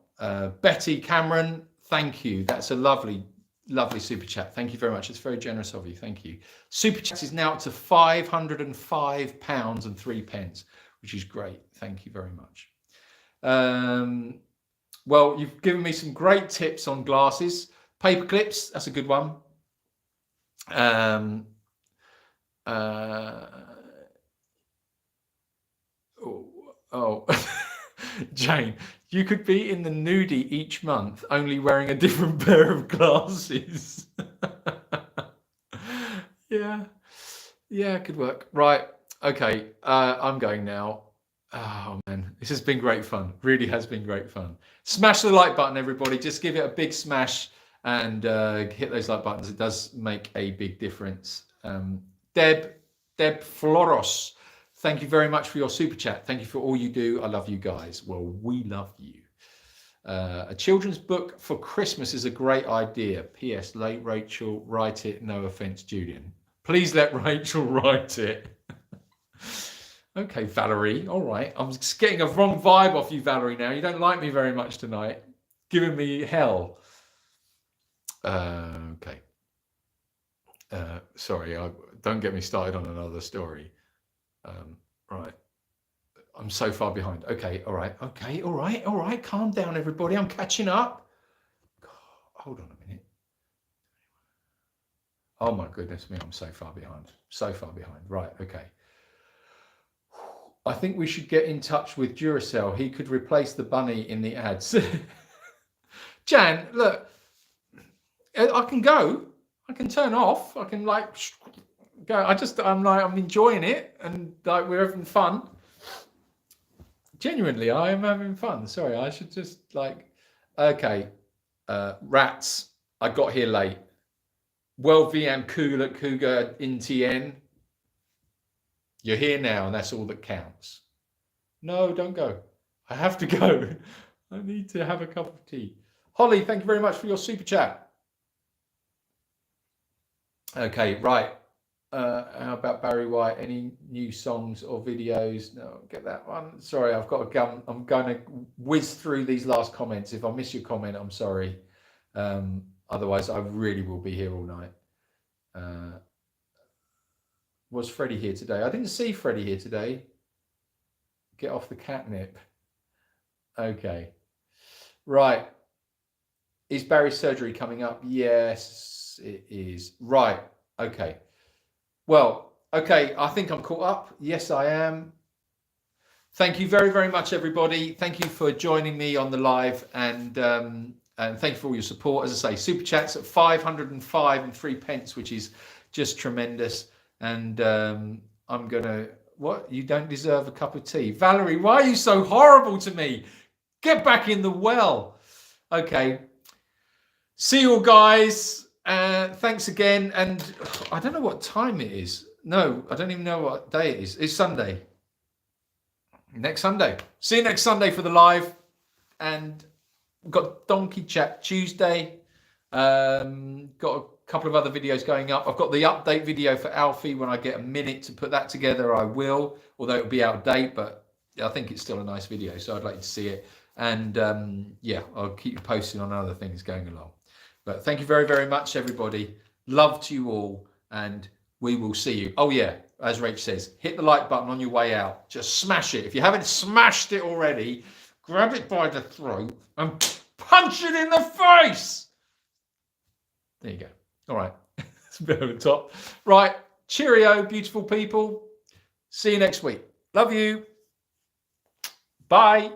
Betty Cameron, thank you. That's a lovely, lovely super chat. Thank you very much. It's very generous of you. Thank you. Super chat is now up to £505.03, which is great. Thank you very much. Well, you've given me some great tips on glasses. Paper clips, that's a good one. Jane, you could be in the nudie each month, only wearing a different pair of glasses. Yeah, it could work. Right, okay, I'm going now. Oh man, this has been great fun. Really has been great fun. Smash the like button, everybody. Just give it a big smash, and hit those like buttons. It does make a big difference. Deb Floros, thank you very much for your super chat. Thank you for all you do. I love you guys. Well, we love you. A children's book for Christmas is a great idea. P.S. Let Rachel write it. No offense, Julian. Please let Rachel write it. Okay, Valerie. All right. I'm just getting a wrong vibe off you, Valerie, now. You don't like me very much tonight. Giving me hell. Okay. Sorry, don't get me started on another story. Right. I'm so far behind. Okay, all right. Okay, all right. Calm down, everybody. I'm catching up. God, hold on a minute. Oh, my goodness me. I'm so far behind. Right, okay. I think we should get in touch with Duracell. He could replace the bunny in the ads. Jan, look, I can go. I can turn off. I can go. I'm enjoying it, and we're having fun. Genuinely, I am having fun. Sorry, I should just okay. Rats, I got here late. Well, VM Cougar in TN. You're here now, and that's all that counts. No, don't go. I have to go. I need to have a cup of tea. Holly, thank you very much for your super chat. Okay, right. How about Barry White? Any new songs or videos? No, get that one. Sorry, I've got a gun. I'm going to whiz through these last comments. If I miss your comment, I'm sorry. Otherwise, I really will be here all night. Was Freddie here today? I didn't see Freddie here today. Get off the catnip. Okay. Right. Is Barry's surgery coming up? Yes, it is. Right. Okay. Well, okay. I think I'm caught up. Yes, I am. Thank you very, very much, everybody. Thank you for joining me on the live, and thank you for all your support. As I say, super chats at 505 and 3 pence, which is just tremendous. And I'm gonna. What? You don't deserve a cup of tea, Valerie. Why are you so horrible to me? Get back in the well. Okay. See you all, guys. Thanks again. And I don't know what time it is. No, I don't even know what day it is. It's Sunday. Next Sunday. See you next Sunday for the live. And we've got Donkey Chat Tuesday. Got a couple of other videos going up. I've got the update video for Alfie. When I get a minute to put that together, I will. Although it'll be out of date, but I think it's still a nice video. So I'd like to see it. And yeah, I'll keep you posted on other things going along. But thank you very, very much, everybody. Love to you all. And we will see you. Oh, yeah. As Rach says, hit the like button on your way out. Just smash it. If you haven't smashed it already, grab it by the throat and punch it in the face. There you go. All right. It's a bit over the top. Right. Cheerio, beautiful people. See you next week. Love you. Bye.